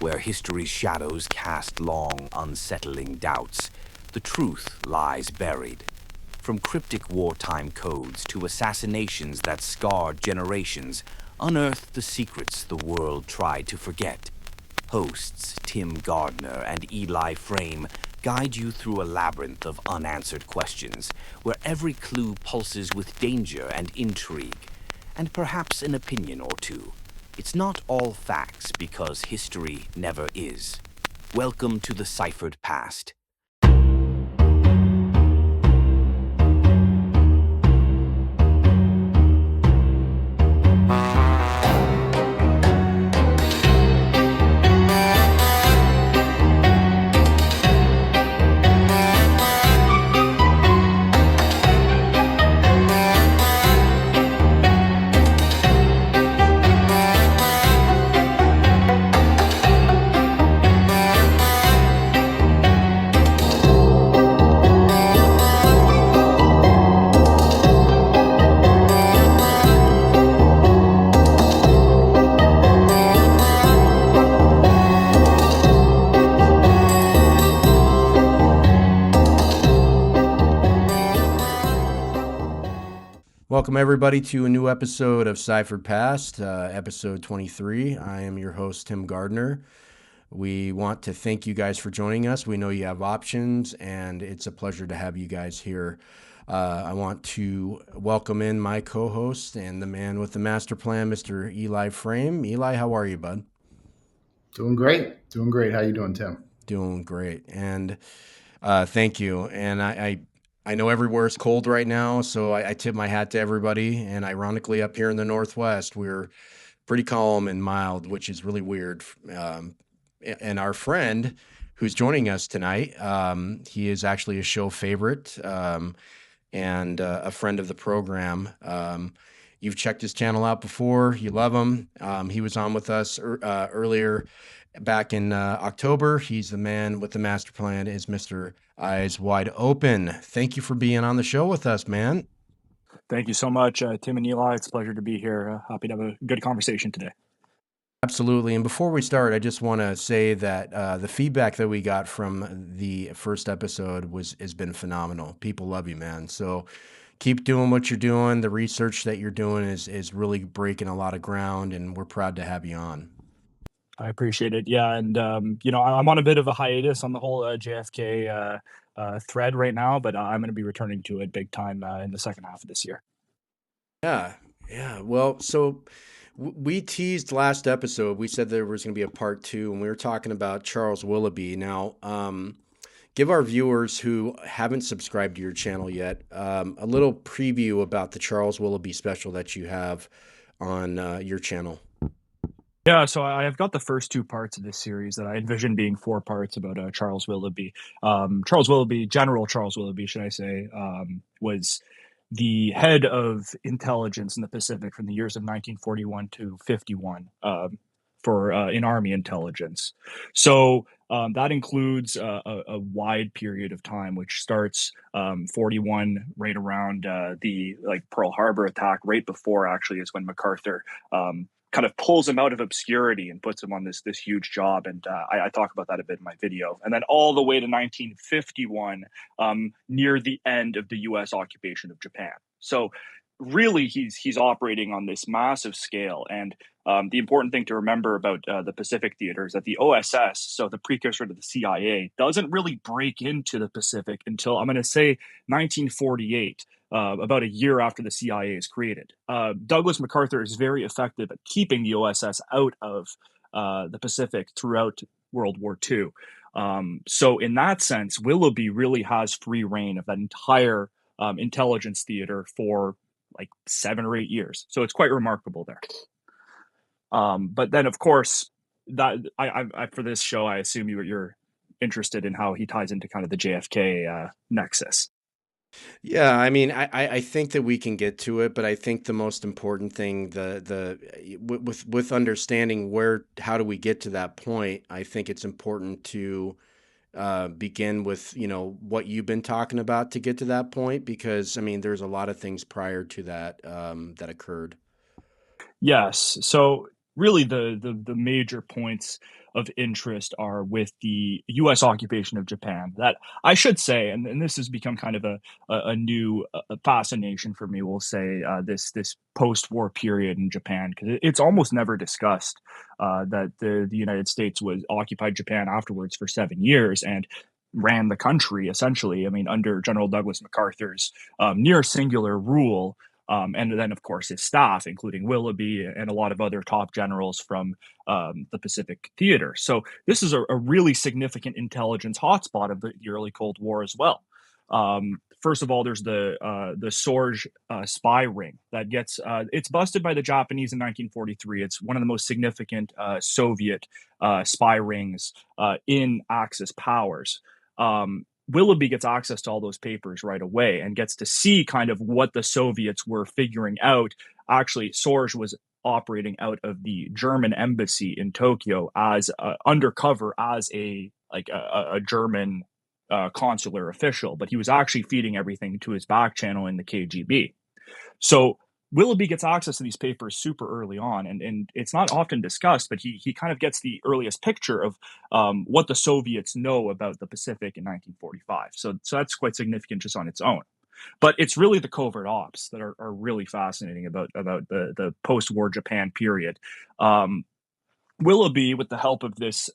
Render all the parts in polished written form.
where history's shadows cast long, unsettling doubts, the truth lies buried. From cryptic wartime codes to assassinations that scarred generations, unearth the secrets the world tried to forget. Hosts Tim Gardner and Eli Frame guide you through a labyrinth of unanswered questions, where every clue pulses with danger and intrigue, and perhaps an opinion or two. It's not all facts because history never is. Welcome to the Ciphered Past. Welcome, everybody, to a new episode of Ciphered Past, episode 23. I am your host, Tim Gardner. We want to thank you guys for joining us. We know you have options, and it's a pleasure to have you guys here. I want to welcome in my co-host and the man with the master plan, Mr. Eli Frame. Eli, how are you, bud? Doing great. How you doing, Tim? Doing great. And thank you. And I know everywhere's cold right now, so I tip my hat to everybody. And ironically, up here in the Northwest, we're pretty calm and mild, which is really weird. And our friend who's joining us tonight, he is actually a show favorite and a friend of the program. You've checked his channel out before. You love him. He was on with us earlier back in October. He's the man with the master plan, is Mr. Eyes Wide Open. Thank you for being on the show with us, man. Thank you so much, Tim and Eli. It's a pleasure to be here. Happy to have a good conversation today. Absolutely. And before we start, I just want to say that the feedback that we got from the first episode has been phenomenal. People love you, man. So keep doing what you're doing. The research that you're doing is really breaking a lot of ground, and we're proud to have you on. I appreciate it. Yeah, and I'm on a bit of a hiatus on the whole JFK thread right now, but I'm going to be returning to it big time in the second half of this year. Yeah. Well, so we teased last episode. We said there was going to be a part 2, and we were talking about Charles Willoughby. Now, give our viewers who haven't subscribed to your channel yet a little preview about the Charles Willoughby special that you have on your channel. Yeah, so I've got the first 2 parts of this series that I envision being 4 parts about Charles Willoughby. General Charles Willoughby, should I say, was the head of intelligence in the Pacific from the years of 1941 to 51 in Army intelligence. So that includes a wide period of time, which starts 41 right around the Pearl Harbor attack. Right before, actually, is when MacArthur kind of pulls him out of obscurity and puts him on this huge job. And I talk about that a bit in my video. And then all the way to 1951, near the end of the U.S. occupation of Japan. So really, he's operating on this massive scale. And the important thing to remember about the Pacific theater is that the OSS, so the precursor to the CIA, doesn't really break into the Pacific until, I'm going to say, 1948. About a year after the CIA is created. Douglas MacArthur is very effective at keeping the OSS out of the Pacific throughout World War II. So in that sense, Willoughby really has free reign of that entire intelligence theater for 7 or 8 years. So it's quite remarkable there. But then, of course, that I for this show, I assume you're interested in how he ties into kind of the JFK nexus. Yeah, I mean, I think that we can get to it, but I think the most important thing, with understanding how do we get to that point, I think it's important to begin with, what you've been talking about to get to that point, because I mean, there's a lot of things prior to that that occurred. Yes. So really the major points of interest are with the U.S. occupation of Japan. That I should say, and this has become kind of a new fascination for me. We'll say this post-war period in Japan, because it's almost never discussed that the United States was occupied Japan afterwards for 7 years and ran the country essentially. I mean, under General Douglas MacArthur's near singular rule. And then, of course, his staff, including Willoughby and a lot of other top generals from the Pacific Theater. So this is a really significant intelligence hotspot of the early Cold War as well. First of all, there's the Sorge spy ring that gets it's busted by the Japanese in 1943. It's one of the most significant Soviet spy rings in Axis powers. Willoughby gets access to all those papers right away and gets to see kind of what the Soviets were figuring out. Actually, Sorge was operating out of the German embassy in Tokyo as undercover as a German consular official, but he was actually feeding everything to his back channel in the KGB. So Willoughby gets access to these papers super early on, and it's not often discussed, but he kind of gets the earliest picture of what the Soviets know about the Pacific in 1945. So that's quite significant just on its own. But it's really the covert ops that are really fascinating about the post-war Japan period. Willoughby, with the help of this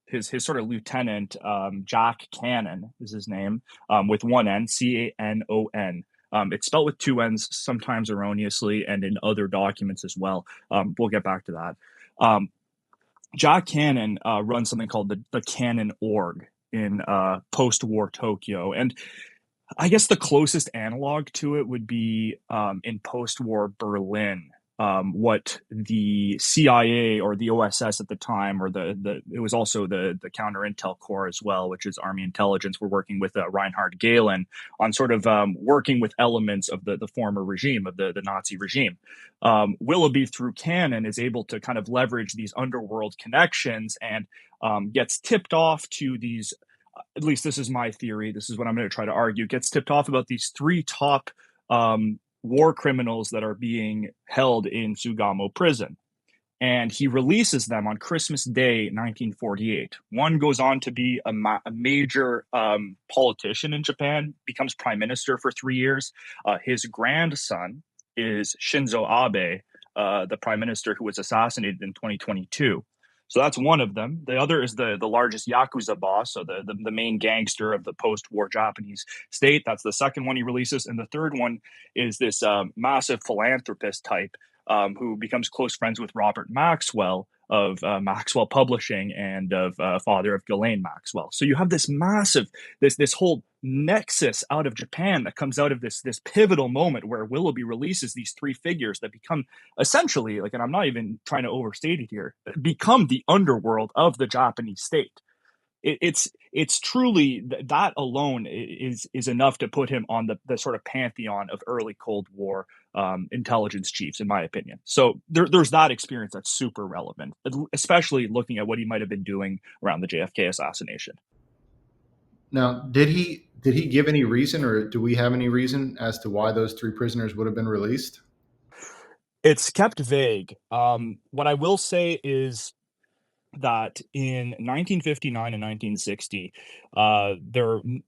his sort of lieutenant, Jack Cannon is his name, with one N, Canon. It's spelled with two N's, sometimes erroneously, and in other documents as well. We'll get back to that. Jack Cannon runs something called the Canon Org in post-war Tokyo. And I guess the closest analog to it would be in post-war Berlin. What the CIA or the OSS at the time, or it was also the Counter Intel Corps as well, which is Army Intelligence, were working with Reinhard Gehlen on sort of working with elements of the former regime, of the Nazi regime. Willoughby, through Cannon, is able to kind of leverage these underworld connections and gets tipped off to these, at least this is my theory, this is what I'm going to try to argue, gets tipped off about these three top war criminals that are being held in Sugamo prison. And he releases them on Christmas Day, 1948. One goes on to be a major politician in Japan, becomes prime minister for 3 years. His grandson is Shinzo Abe, the prime minister who was assassinated in 2022. So that's one of them. The other is the largest Yakuza boss, so the main gangster of the post-war Japanese state. That's the second one he releases. And the third one is this massive philanthropist type who becomes close friends with Robert Maxwell of Maxwell Publishing and of father of Ghislaine Maxwell. So you have this massive, this whole nexus out of Japan that comes out of this pivotal moment where Willoughby releases these three figures that become essentially, like, and I'm not even trying to overstate it here, become the underworld of the Japanese state. It's truly, that alone is enough to put him on the sort of pantheon of early Cold War intelligence chiefs, in my opinion. So there's that experience that's super relevant, especially looking at what he might have been doing around the JFK assassination. Now, did he give any reason, or do we have any reason as to why those three prisoners would have been released? It's kept vague. What I will say is that in 1959 and 1960,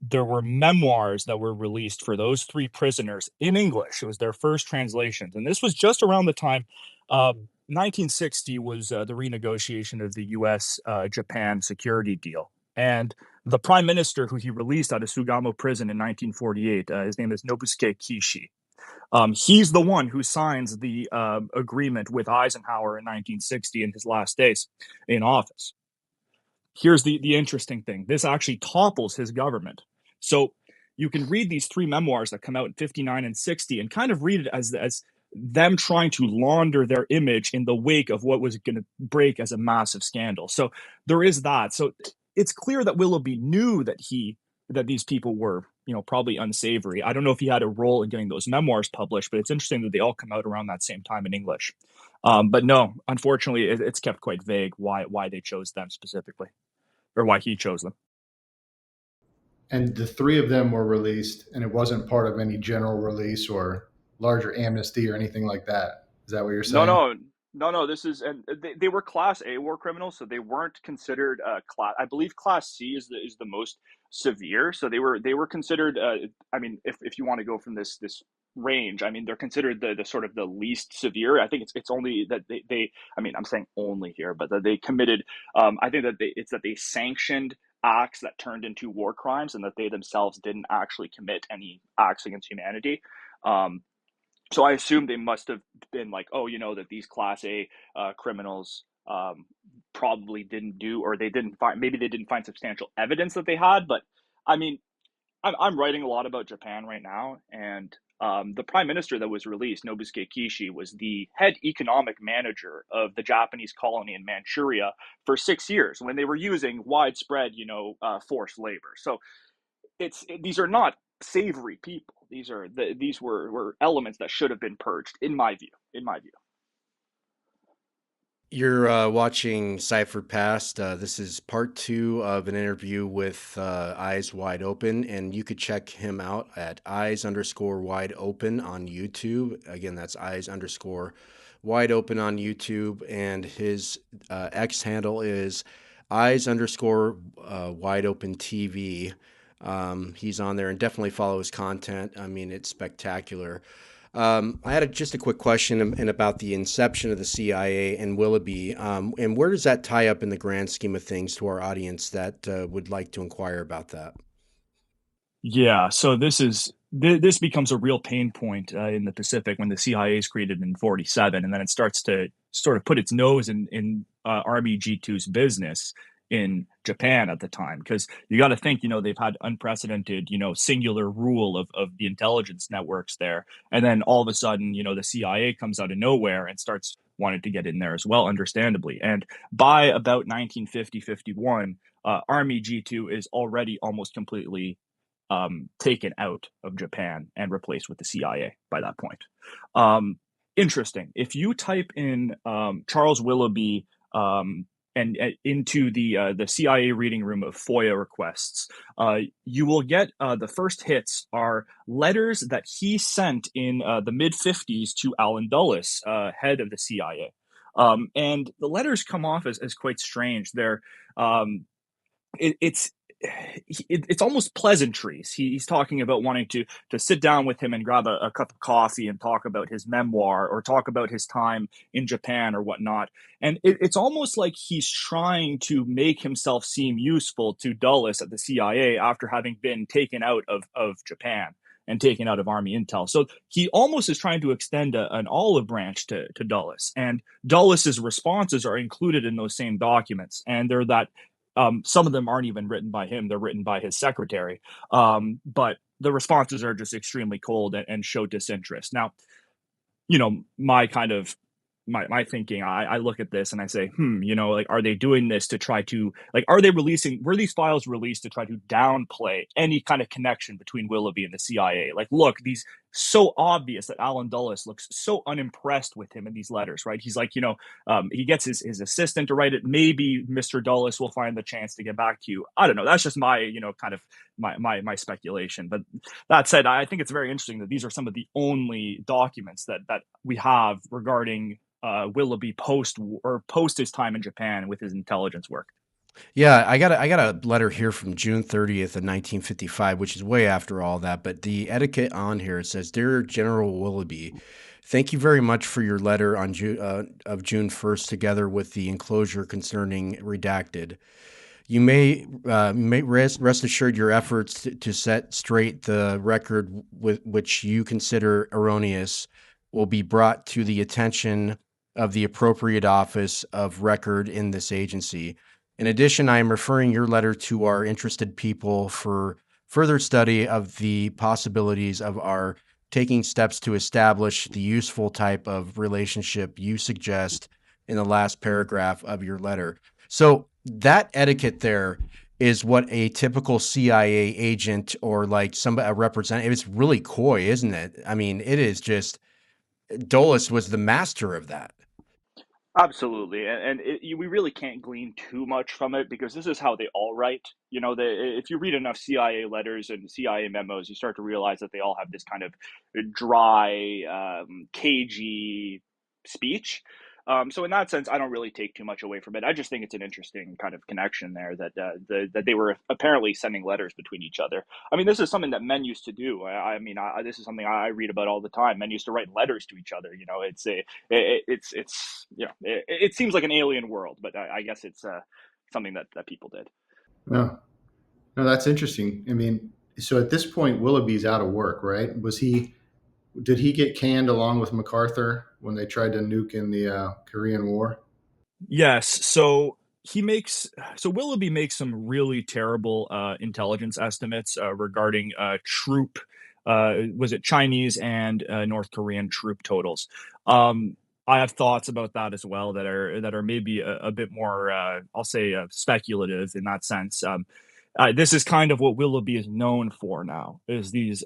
there were memoirs that were released for those three prisoners in English. It was their first translations, and this was just around the time. 1960 was the renegotiation of the U.S.-Japan security deal, and the prime minister who he released out of Sugamo prison in 1948, his name is Nobusuke Kishi. He's the one who signs the agreement with Eisenhower in 1960 in his last days in office. Here's the interesting thing. This actually topples his government. So you can read these three memoirs that come out in 59 and 60 and kind of read it as them trying to launder their image in the wake of what was going to break as a massive scandal. So there is that. So it's clear that Willoughby knew that these people were, probably unsavory. I don't know if he had a role in getting those memoirs published, but it's interesting that they all come out around that same time in English. But no, unfortunately, it's kept quite vague why they chose them specifically, or why he chose them. And the three of them were released, and it wasn't part of any general release or larger amnesty or anything like that. Is that what you're saying? No. No, this is, and they were Class A war criminals, so they weren't considered class. I believe Class C is the most severe. So they were considered. I mean, if you want to go from this range, I mean, they're considered the sort of the least severe. I think it's only that they. I mean, I'm saying only here, but that they committed. I think that it's that they sanctioned acts that turned into war crimes, and that they themselves didn't actually commit any acts against humanity. Um, so I assume they must have been like, oh, that these Class A criminals probably didn't do, or they didn't find, maybe they didn't find substantial evidence that they had. But I mean, I'm writing a lot about Japan right now, and the prime minister that was released, Nobusuke Kishi, was the head economic manager of the Japanese colony in Manchuria for 6 years when they were using widespread, forced labor. So these are not savory people. These were elements that should have been purged, in my view. In my view. You're watching Ciphered Past. This is part two of an interview with Eyes Wide Open, and you could check him out at eyes_wide open on YouTube. Again, that's eyes_wide open on YouTube, and his X handle is eyes_wide open TV. He's on there, and definitely follow his content. I mean, it's spectacular. I had just a quick question about the inception of the CIA and Willoughby, and where does that tie up in the grand scheme of things to our audience that would like to inquire about that? Yeah, so this becomes a real pain point in the Pacific when the CIA is created in 47, and then it starts to sort of put its nose in Army G2's business in Japan at the time, because you got to think, they've had unprecedented, singular rule of the intelligence networks there, and then all of a sudden, the CIA comes out of nowhere and starts wanting to get in there as well, understandably. And by about 1950-51, Army G2 is already almost completely taken out of Japan and replaced with the CIA by that point. Interesting. If you type in Charles Willoughby and into the CIA reading room of FOIA requests, you will get the first hits are letters that he sent in the mid 50s to Alan Dulles, head of the CIA. And the letters come off as quite strange. They're it's it's almost pleasantries. He's talking about wanting to sit down with him and grab a cup of coffee and talk about his memoir or talk about his time in Japan or whatnot. And it's almost like he's trying to make himself seem useful to Dulles at the CIA after having been taken out of Japan and taken out of Army Intel. So he almost is trying to extend an olive branch to Dulles. And Dulles's responses are included in those same documents. And they're that some of them aren't even written by him; they're written by his secretary. But the responses are just extremely cold and show disinterest. Now, my kind of my thinking, I look at this and I say, like, are they doing this to try to, like, were these files released to try to downplay any kind of connection between Willoughby and the CIA? Like, look, these so obvious that Alan Dulles looks so unimpressed with him in these letters, right? He's like, he gets his assistant to write it. Maybe Mr. Dulles will find the chance to get back to you. I don't know. That's just my, kind of my speculation. But that said, I think it's very interesting that these are some of the only documents that we have regarding Willoughby post his time in Japan with his intelligence work. Yeah, I got a letter here from June 30th of 1955, which is way after all that. But the etiquette on here, it says, "Dear General Willoughby, thank you very much for your letter on June 1st, together with the enclosure concerning redacted. You may rest assured your efforts to set straight the record with which you consider erroneous will be brought to the attention of the appropriate office of record in this agency. In addition, I am referring your letter to our interested people for further study of the possibilities of our taking steps to establish the useful type of relationship you suggest in the last paragraph of your letter." So that etiquette there is what a typical CIA agent or like a representative, it's really coy, isn't it? I mean, it is just, Dulles was the master of that. Absolutely, and we really can't glean too much from it because this is how they all write. If you read enough CIA letters and CIA memos, you start to realize that they all have this kind of dry, cagey speech. So in that sense, I don't really take too much away from it. I just think it's an interesting kind of connection there that that they were apparently sending letters between each other. I mean, this is something that men used to do. This is something I read about all the time. Men used to write letters to each other. You know, it's it seems like an alien world, but I guess it's something that people did. No, no, that's interesting. I mean, so at this point, Willoughby's out of work, right? Did he get canned along with MacArthur when they tried to nuke in the Korean War? Yes. So Willoughby makes some really terrible intelligence estimates regarding troop was it Chinese and North Korean troop totals. I have thoughts about that as well that are maybe a bit more I'll say speculative in that sense. This is kind of what Willoughby is known for now, is these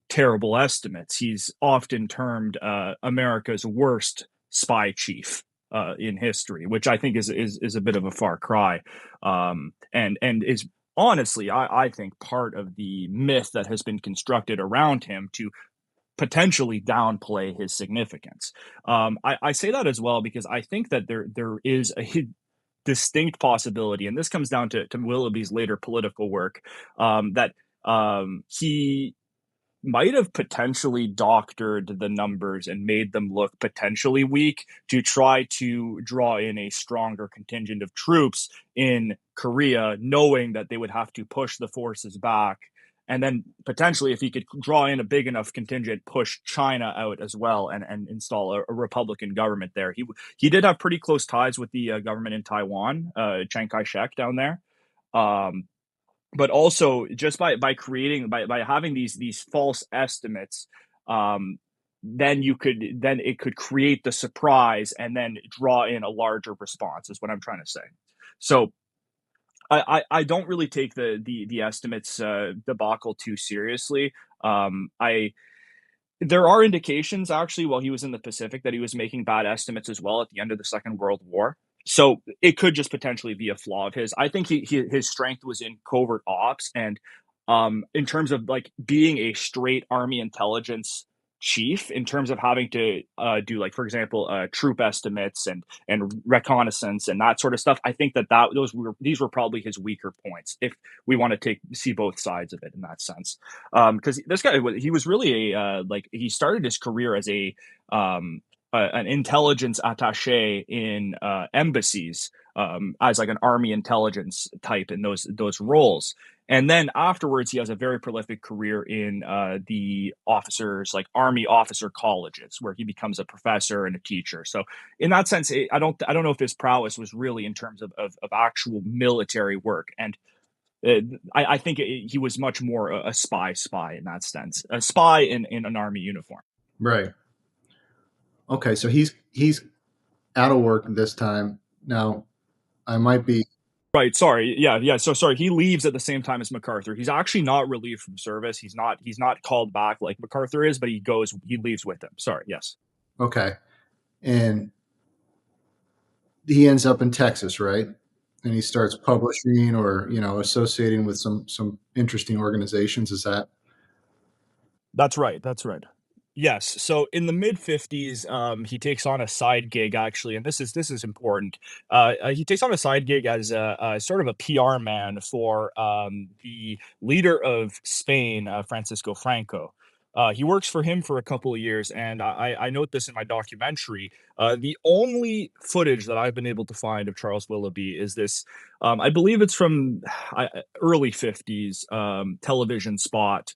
terrible estimates. He's often termed America's worst spy chief in history, which I think is a bit of a far cry, and is honestly, I think, part of the myth that has been constructed around him to potentially downplay his significance. I say that as well because I think that there is a distinct possibility, and this comes down to Willoughby's later political work, that he might have potentially doctored the numbers and made them look potentially weak to try to draw in a stronger contingent of troops in Korea, knowing that they would have to push the forces back. And then potentially, if he could draw in a big enough contingent, push China out as well and install a Republican government there. He did have pretty close ties with the government in Taiwan, Chiang Kai-shek down there. Um, but also just by creating by having these false estimates, um then it could create the surprise and then draw in a larger response, is what I'm trying to say. So I don't really take the estimates debacle too seriously. I There are indications, actually, while he was in the Pacific, that he was making bad estimates as well at the end of the Second World War. So it could just potentially be a flaw of his. I think his strength was in covert ops, and in terms of like being a straight army intelligence chief, in terms of having to do, like, for example, troop estimates and reconnaissance and that sort of stuff. I think that these were probably his weaker points, if we want to see both sides of it in that sense. Because this guy, he was really he started his career as an intelligence attaché in embassies, as like an army intelligence type in those roles. And then afterwards, he has a very prolific career in the officers, like army officer colleges, where he becomes a professor and a teacher. So in that sense, I don't know if his prowess was really in terms of actual military work. And I think he was much more a spy in that sense, a spy in an army uniform. Right. Okay, so he's out of work this time. Now, I might be Right. Sorry. Yeah. So sorry. He leaves at the same time as MacArthur. He's actually not relieved from service. He's not called back like MacArthur is, but he leaves with him. Sorry. Yes. okay. And he ends up in Texas, right? And he starts publishing or, associating with some interesting organizations. Is that That's right. That's right. Yes. So in the mid 50s, he takes on a side gig, actually, and this is important. He takes on a side gig as a sort of a PR man for the leader of Spain, Francisco Franco. He works for him for a couple of years, and I note this in my documentary. The only footage that I've been able to find of Charles Willoughby is this. I believe it's from early 50s television spot,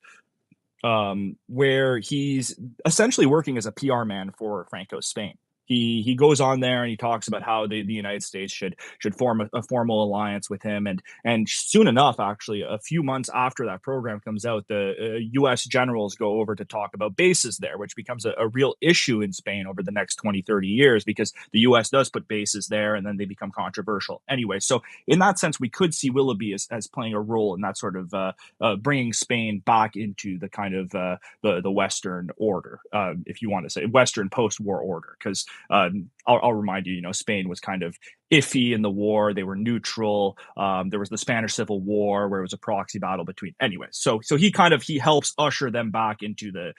where he's essentially working as a PR man for Franco's Spain. He goes on there and he talks about how the United States should form a formal alliance with him, and soon enough, actually, a few months after that program comes out, the U.S. generals go over to talk about bases there, which becomes a real issue in Spain over the next 20, 30 years, because the U.S. does put bases there and then they become controversial. Anyway, so in that sense, we could see Willoughby as playing a role in that sort of bringing Spain back into the kind of the Western order, if you want to say Western post-war order, because I'll remind you, Spain was kind of iffy in the war. They were neutral. There was the Spanish Civil War, where it was a proxy battle between. Anyway, so he helps usher them back into the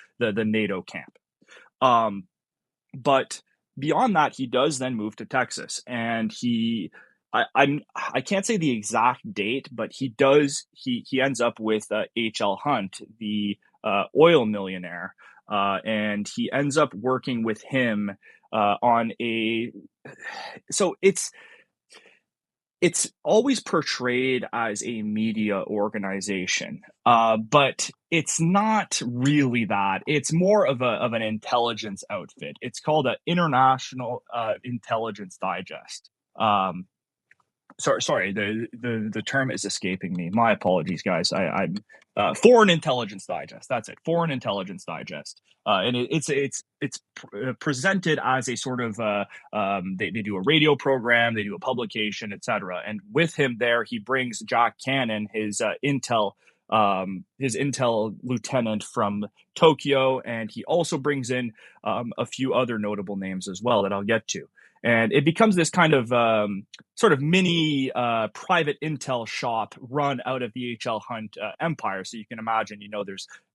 NATO camp. But beyond that, he does then move to Texas, and I can't say the exact date, but he ends up with H.L. Hunt, the oil millionaire, and he ends up working with him on a. So it's always portrayed as a media organization, but it's not really that. It's more of an intelligence outfit. It's called an International Intelligence Digest. Sorry, the term is escaping me. My apologies, guys. I'm Foreign Intelligence Digest. That's it, Foreign Intelligence Digest. And it's presented as a sort of they do a radio program, they do a publication, etc. And with him there, he brings Jack Cannon, his intel lieutenant from Tokyo, and he also brings in a few other notable names as well that I'll get to. And it becomes this kind of sort of mini private intel shop run out of the H.L. Hunt empire. So you can imagine,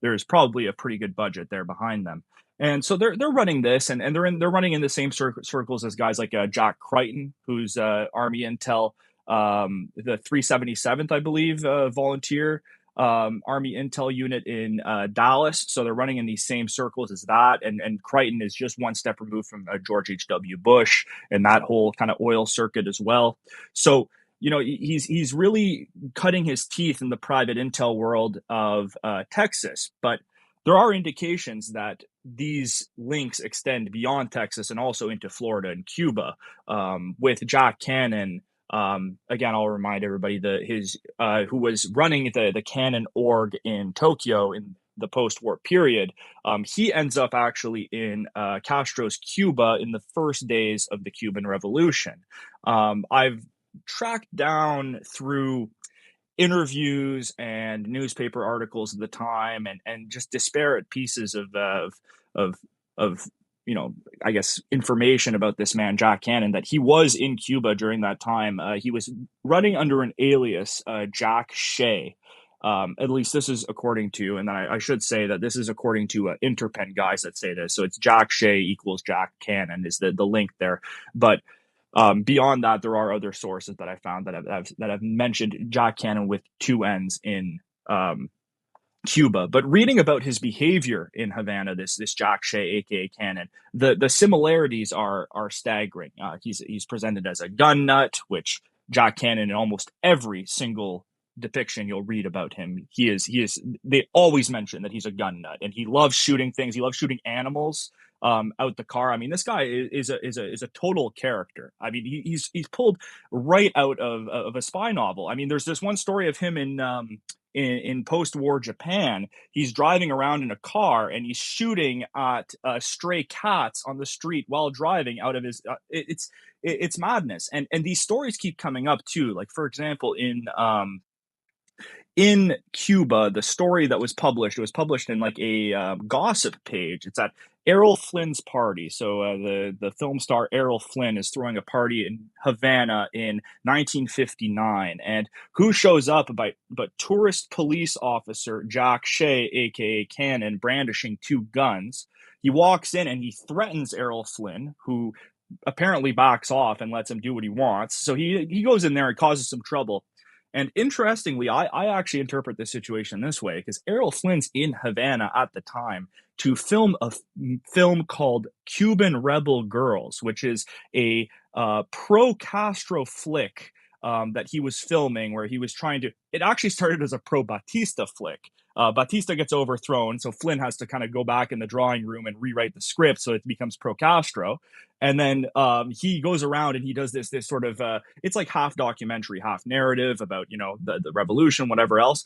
there's probably a pretty good budget there behind them. And so they're running this, and they're running in the same circles as guys like Jack Crichton, who's Army Intel, the 377th, I believe, volunteer Army Intel unit in Dallas. So they're running in these same circles as that. And Crichton is just one step removed from George H.W. Bush and that whole kind of oil circuit as well. So, he's really cutting his teeth in the private intel world of Texas. But there are indications that these links extend beyond Texas and also into Florida and Cuba, with Jack Cannon. Again, I'll remind everybody who was running the Canon org in Tokyo in the post-war period. He ends up actually in Castro's Cuba in the first days of the Cuban Revolution. I've tracked down through interviews and newspaper articles at the time, and just disparate pieces of I guess, information about this man, Jack Cannon, that he was in Cuba during that time. He was running under an alias, Jack Shea. At least this is according to, and I should say that this is according to Interpen guys that say this. So it's Jack Shea equals Jack Cannon is the link there. But beyond that, there are other sources that I found that have mentioned Jack Cannon with two N's in Cuba. But reading about his behavior in Havana, this Jack Shea, aka Cannon, the similarities are staggering. He's presented as a gun nut, which Jack Cannon, in almost every single depiction you'll read about him, he is. They always mention that he's a gun nut, and he loves shooting things. He loves shooting animals out the car. I mean, this guy is a total character. I mean, he's pulled right out of a spy novel. I mean, there's this one story of him in post-war Japan. He's driving around in a car and he's shooting at stray cats on the street while driving out of his. It's madness, and these stories keep coming up too. Like, for example, in Cuba, the story that was published, it was published in like a gossip page. It's at Errol Flynn's party. So the film star Errol Flynn is throwing a party in Havana in 1959. And who shows up but tourist police officer Jack Shea, a.k.a. Cannon, brandishing two guns. He walks in and he threatens Errol Flynn, who apparently backs off and lets him do what he wants. So he goes in there and causes some trouble. And interestingly, I actually interpret this situation this way, because Errol Flynn's in Havana at the time to film a film called Cuban Rebel Girls, which is a pro-Castro flick that he was filming, where he was trying to. It actually started as a pro-Batista flick. Batista gets overthrown, so Flynn has to kind of go back in the drawing room and rewrite the script so it becomes pro-Castro. And then he goes around and he does this sort of, it's like half documentary, half narrative about, the revolution, whatever else.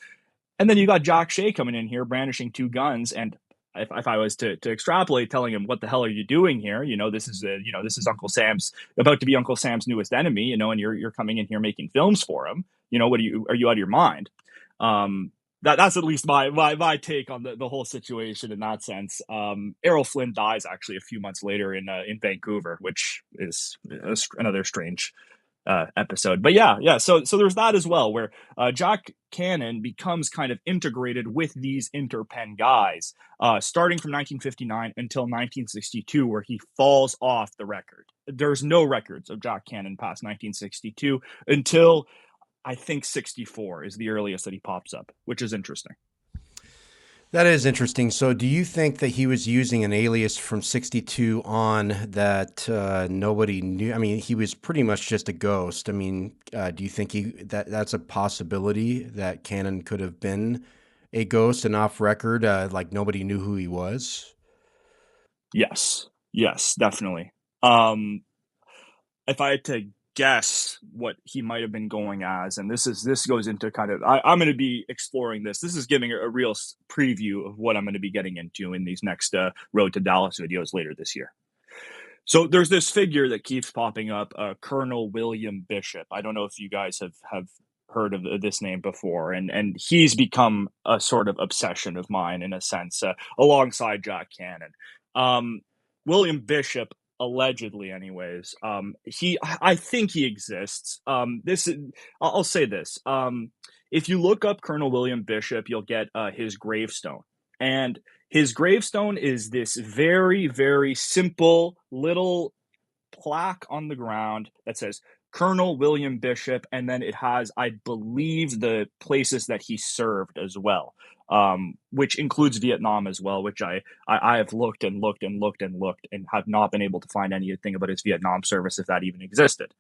And then you got Jack Shea coming in here brandishing two guns. And if I was to extrapolate, telling him, what the hell are you doing here? This is Uncle Sam's, about to be Uncle Sam's newest enemy, and you're coming in here making films for him. Are you out of your mind? That's at least my take on the whole situation in that sense. Errol Flynn dies actually a few months later in Vancouver, which is another strange episode. But yeah. So there's that as well, where Jack Cannon becomes kind of integrated with these Interpen guys, starting from 1959 until 1962, where he falls off the record. There's no records of Jack Cannon past 1962 until I think 64 is the earliest that he pops up, which is interesting. That is interesting. So do you think that he was using an alias from 62 on that nobody knew? I mean, he was pretty much just a ghost. I mean, do you think that's a possibility that Cannon could have been a ghost and off record, like nobody knew who he was? Yes, definitely. If I had to guess what he might have been going as, and this goes into kind of, I'm going to be exploring this. This is giving a real preview of what I'm going to be getting into in these next Road to Dallas videos later this year. So there's this figure that keeps popping up, Colonel William Bishop. I don't know if you guys have heard of this name before, and he's become a sort of obsession of mine in a sense, alongside Jack Cannon. William Bishop, allegedly anyways, I think he exists. I'll say this. If you look up Colonel William Bishop, you'll get his gravestone. And his gravestone is this very, very simple little plaque on the ground that says Colonel William Bishop, and then it has, I believe, the places that he served as well, which includes Vietnam as well, which I have looked and have not been able to find anything about his Vietnam service, if that even existed.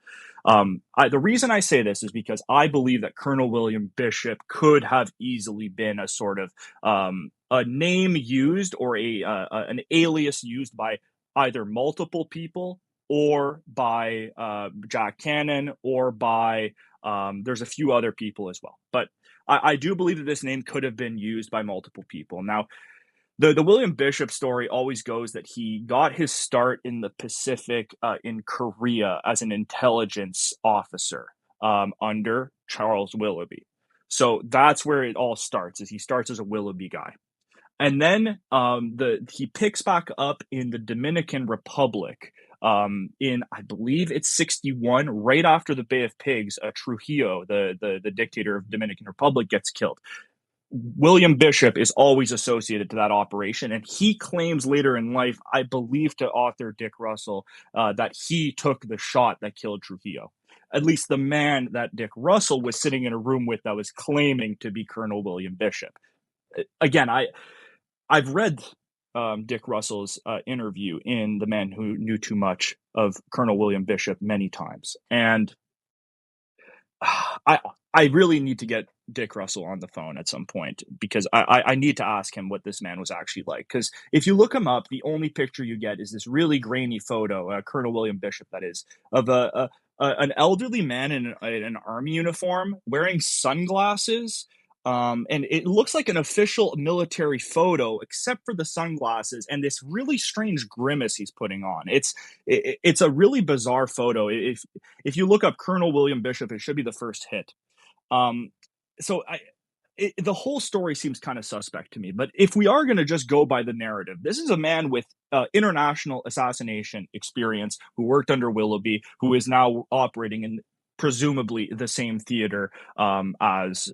The reason I say this is because I believe that Colonel William Bishop could have easily been a sort of a name used or an alias used by either multiple people or by Jack Cannon or by there's a few other people as well. But I do believe that this name could have been used by multiple people. Now, the William Bishop story always goes that he got his start in the Pacific in Korea as an intelligence officer under Charles Willoughby. So that's where it all starts, is he starts as a Willoughby guy. And then he picks back up in the Dominican Republic in, I believe it's 61, right after the Bay of Pigs. Trujillo, the dictator of Dominican Republic, gets killed. William Bishop is always associated to that operation, and he claims later in life, I believe to author Dick Russell, that he took the shot that killed Trujillo. At least the man that Dick Russell was sitting in a room with that was claiming to be Colonel William Bishop. Again, I've read Dick Russell's interview in The Man Who Knew Too Much of Colonel William Bishop many times, and I really need to get Dick Russell on the phone at some point, because I need to ask him what this man was actually like. Because if you look him up, the only picture you get is this really grainy photo, Colonel William Bishop, that is, of an elderly man in an army uniform wearing sunglasses. And it looks like an official military photo, except for the sunglasses and this really strange grimace he's putting on. It's a really bizarre photo. If you look up Colonel William Bishop, it should be the first hit. So the whole story seems kind of suspect to me. But if we are going to just go by the narrative, this is a man with international assassination experience who worked under Willoughby, who is now operating in presumably the same theater as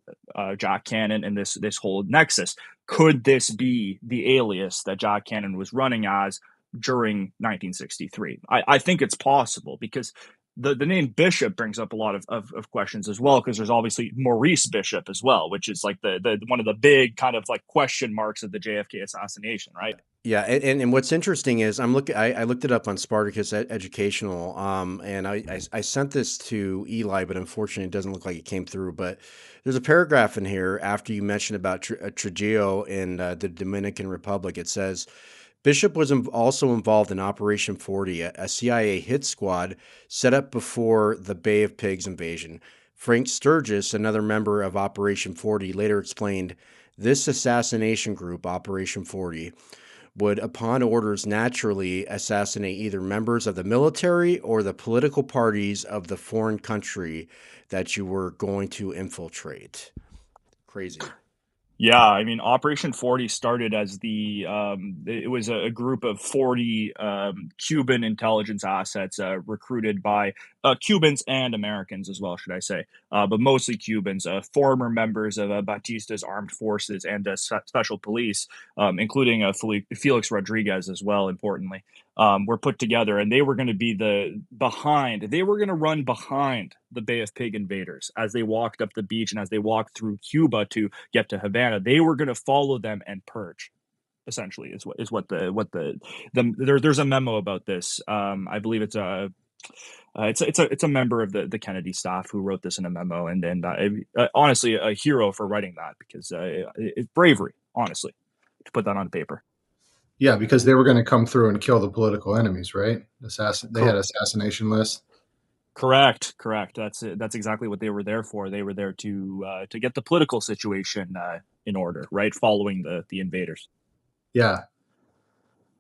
Jack Cannon and this whole nexus. Could this be the alias that Jack Cannon was running as during 1963? I think it's possible, because the name Bishop brings up a lot of questions as well, because there's obviously Maurice Bishop as well, which is like the one of the big kind of like question marks of the JFK assassination, right? Yeah, and what's interesting is I looked it up on Spartacus Educational, and I sent this to Eli, but unfortunately it doesn't look like it came through. But there's a paragraph in here after you mentioned about Trujillo in the Dominican Republic. It says, Bishop was also involved in Operation 40, a CIA hit squad set up before the Bay of Pigs invasion. Frank Sturgis, another member of Operation 40, later explained, this assassination group, Operation 40, would, upon orders, naturally assassinate either members of the military or the political parties of the foreign country that you were going to infiltrate. Crazy. Yeah, I mean, Operation 40 started as it was a group of 40 Cuban intelligence assets recruited by Cubans and Americans as well, should I say, but mostly Cubans, former members of Batista's armed forces and special police, including Felix Rodriguez as well, importantly, were put together, and they were going to be they were going to run behind the Bay of Pig invaders as they walked up the beach and as they walked through Cuba to get to Havana. They were going to follow them and purge. Essentially, there's a memo about this. I believe it's a member of the Kennedy staff who wrote this in a memo, and honestly, a hero for writing that, because it's bravery, honestly, to put that on paper. Yeah, because they were going to come through and kill the political enemies, right? They had assassination lists. Correct. That's it. That's exactly what they were there for. They were there to get the political situation in order, right, following the invaders. Yeah,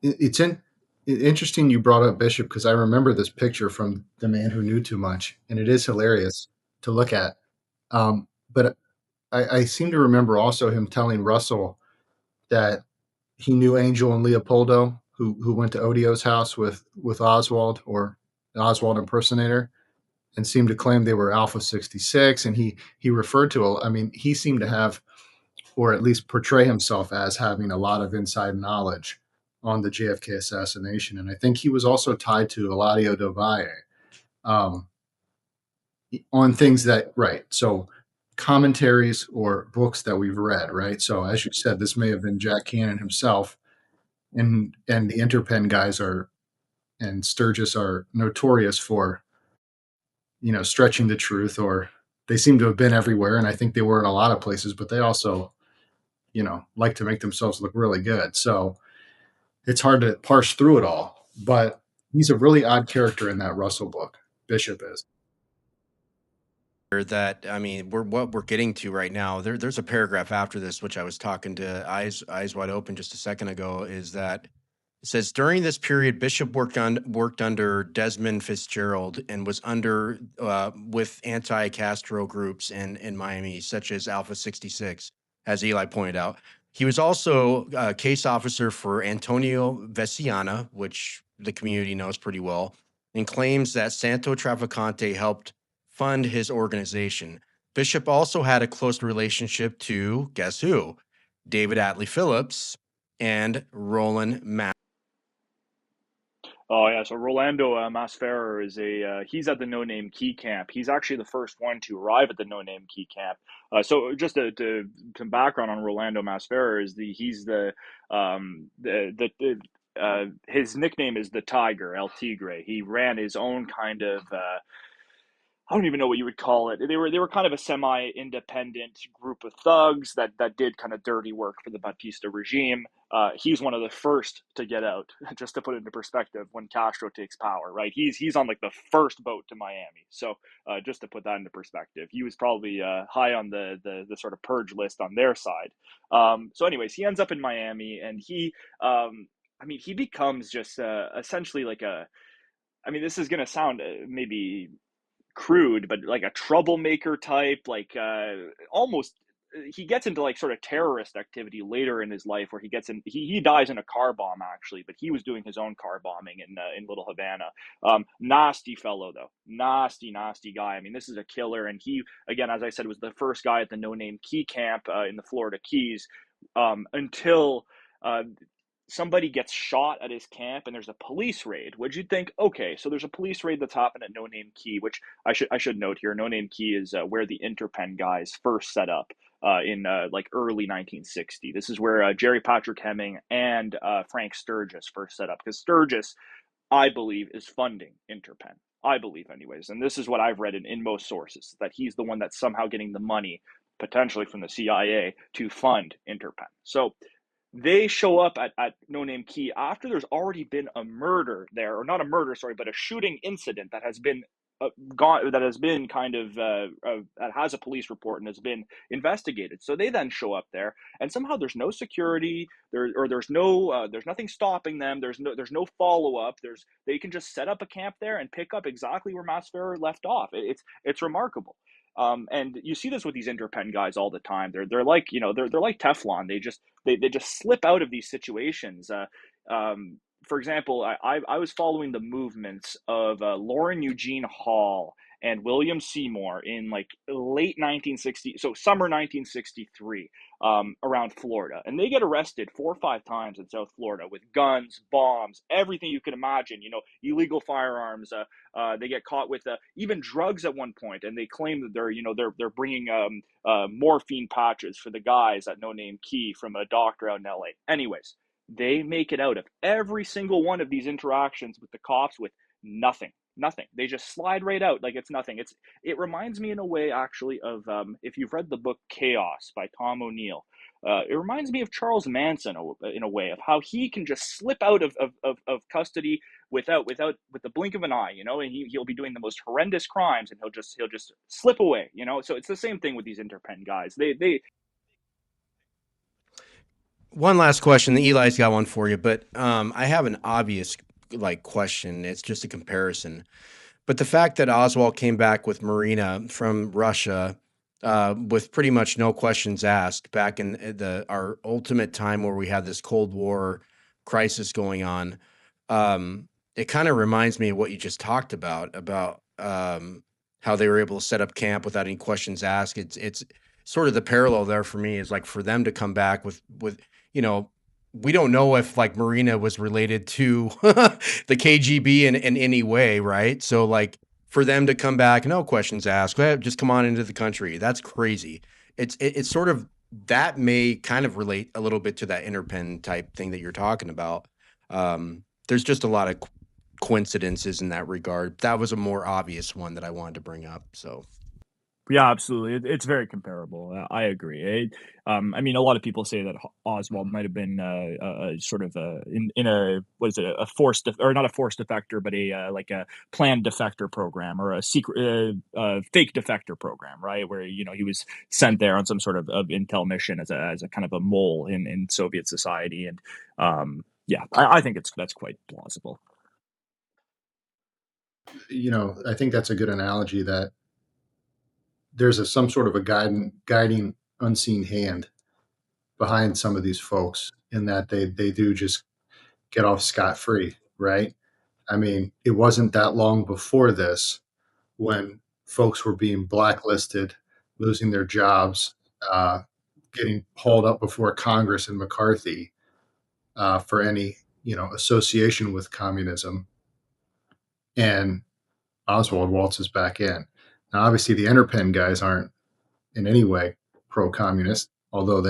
it's interesting you brought up Bishop, because I remember this picture from The Man Who Knew Too Much, and it is hilarious to look at. But I seem to remember also him telling Russell that he knew Angel and Leopoldo, who went to Odio's house with Oswald, or the Oswald impersonator, and seemed to claim they were Alpha 66. And he referred to, I mean, he seemed to have, or at least portray himself as having, a lot of inside knowledge on the JFK assassination. And I think he was also tied to Eladio del Valle, on things that, right. So commentaries or books that we've read, right? So as you said, this may have been Jack Cannon himself, and the Interpen guys and Sturgis are notorious for, stretching the truth, or they seem to have been everywhere, and I think they were in a lot of places, but they also, like to make themselves look really good. So it's hard to parse through it all, but he's a really odd character in that Russell book. Bishop is. That, I mean, what we're getting to right now. There's a paragraph after this, which I was talking to Eyes Wide Open just a second ago. Is that it says during this period, Bishop worked under Desmond Fitzgerald and was under with anti-Castro groups in Miami, such as Alpha 66, as Eli pointed out. He was also a case officer for Antonio Veciana, which the community knows pretty well, and claims that Santo Trafficante helped fund his organization. Bishop also had a close relationship to, guess who? David Atlee Phillips and Roland Matt. Oh yeah, so Rolando Masferrer is he's at the No Name Key Camp. He's actually the first one to arrive at the No Name Key Camp. So just to some background on Rolando Masferrer is his nickname is the Tiger, El Tigre. He ran his own kind of I don't even know what you would call it. They were kind of a semi-independent group of thugs that did kind of dirty work for the Batista regime. He's one of the first to get out, just to put it into perspective, when Castro takes power, right? He's on like the first boat to Miami. So just to put that into perspective, he was probably high on the sort of purge list on their side. So anyways, he ends up in Miami, and he becomes just essentially like this is going to sound maybe crude, but like a troublemaker type, like almost he gets into like sort of terrorist activity later in his life, where he dies in a car bomb actually, but he was doing his own car bombing in Little Havana. Nasty fellow though, nasty guy. I mean, this is a killer, and he, again, as I said, was the first guy at the No Name Key Camp in the Florida Keys, until somebody gets shot at his camp and there's a police raid. Would you think, okay, so there's a police raid that's happened at No Name Key, which I should note here. No Name Key is where the Interpen guys first set up in like early 1960. This is where Jerry Patrick Hemming and Frank Sturgis first set up, because Sturgis, I believe, is funding Interpen. I believe anyways. And this is what I've read in most sources, that he's the one that's somehow getting the money, potentially from the CIA, to fund Interpen. So they show up at No Name Key after there's already been a murder there, or not a murder, sorry, but a shooting incident that has been that has a police report and has been investigated. So they then show up there, and somehow there's no security there's nothing stopping them. There's no follow up. They can just set up a camp there and pick up exactly where Masferrer left off. It's remarkable. And you see this with these interpen guys all the time. They're like, they're like Teflon. They just slip out of these situations. For example, I was following the movements of Lauren Eugene Hall and William Seymour in like late 1960, so summer 1963, around Florida, and they get arrested 4 or 5 times in South Florida with guns, bombs, everything you could imagine. Illegal firearms. They get caught with even drugs at one point, and they claim that they're bringing morphine patches for the guys at No Name Key from a doctor out in L.A. Anyways, they make it out of every single one of these interactions with the cops with nothing. Nothing. They just slide right out like it's nothing. It reminds me in a way actually of if you've read the book Chaos by Tom O'Neill. It reminds me of Charles Manson in a way of how he can just slip out of custody with the blink of an eye, and he'll be doing the most horrendous crimes, and he'll just slip away, So it's the same thing with these interpen guys. They One last question. Eli's got one for you, but I have an obvious question. It's just a comparison. But the fact that Oswald came back with Marina from Russia with pretty much no questions asked back in our ultimate time where we had this Cold War crisis going on, it kind of reminds me of what you just talked about how they were able to set up camp without any questions asked. It's sort of the parallel there for me is like for them to come back with we don't know if like Marina was related to the KGB in any way, right? So like for them to come back, no questions asked, just come on into the country. That's crazy. It's sort of that may kind of relate a little bit to that interpen type thing that you're talking about. There's just a lot of coincidences in that regard. That was a more obvious one that I wanted to bring up. So. Yeah, absolutely. It's very comparable. I agree. I mean, a lot of people say that Oswald might have been a sort of in a what is it, a forced or not a forced defector, but like a planned defector program or a secret fake defector program, right? Where he was sent there on some sort of intel mission as a kind of a mole in Soviet society, and yeah, I think that's quite plausible. I think that's a good analogy that there's some sort of a guiding unseen hand behind some of these folks in that they do just get off scot-free, right? I mean, it wasn't that long before this when folks were being blacklisted, losing their jobs, getting hauled up before Congress and McCarthy for any association with communism, and Oswald waltzes back in. Now, obviously, the Interpen guys aren't in any way pro-communist, although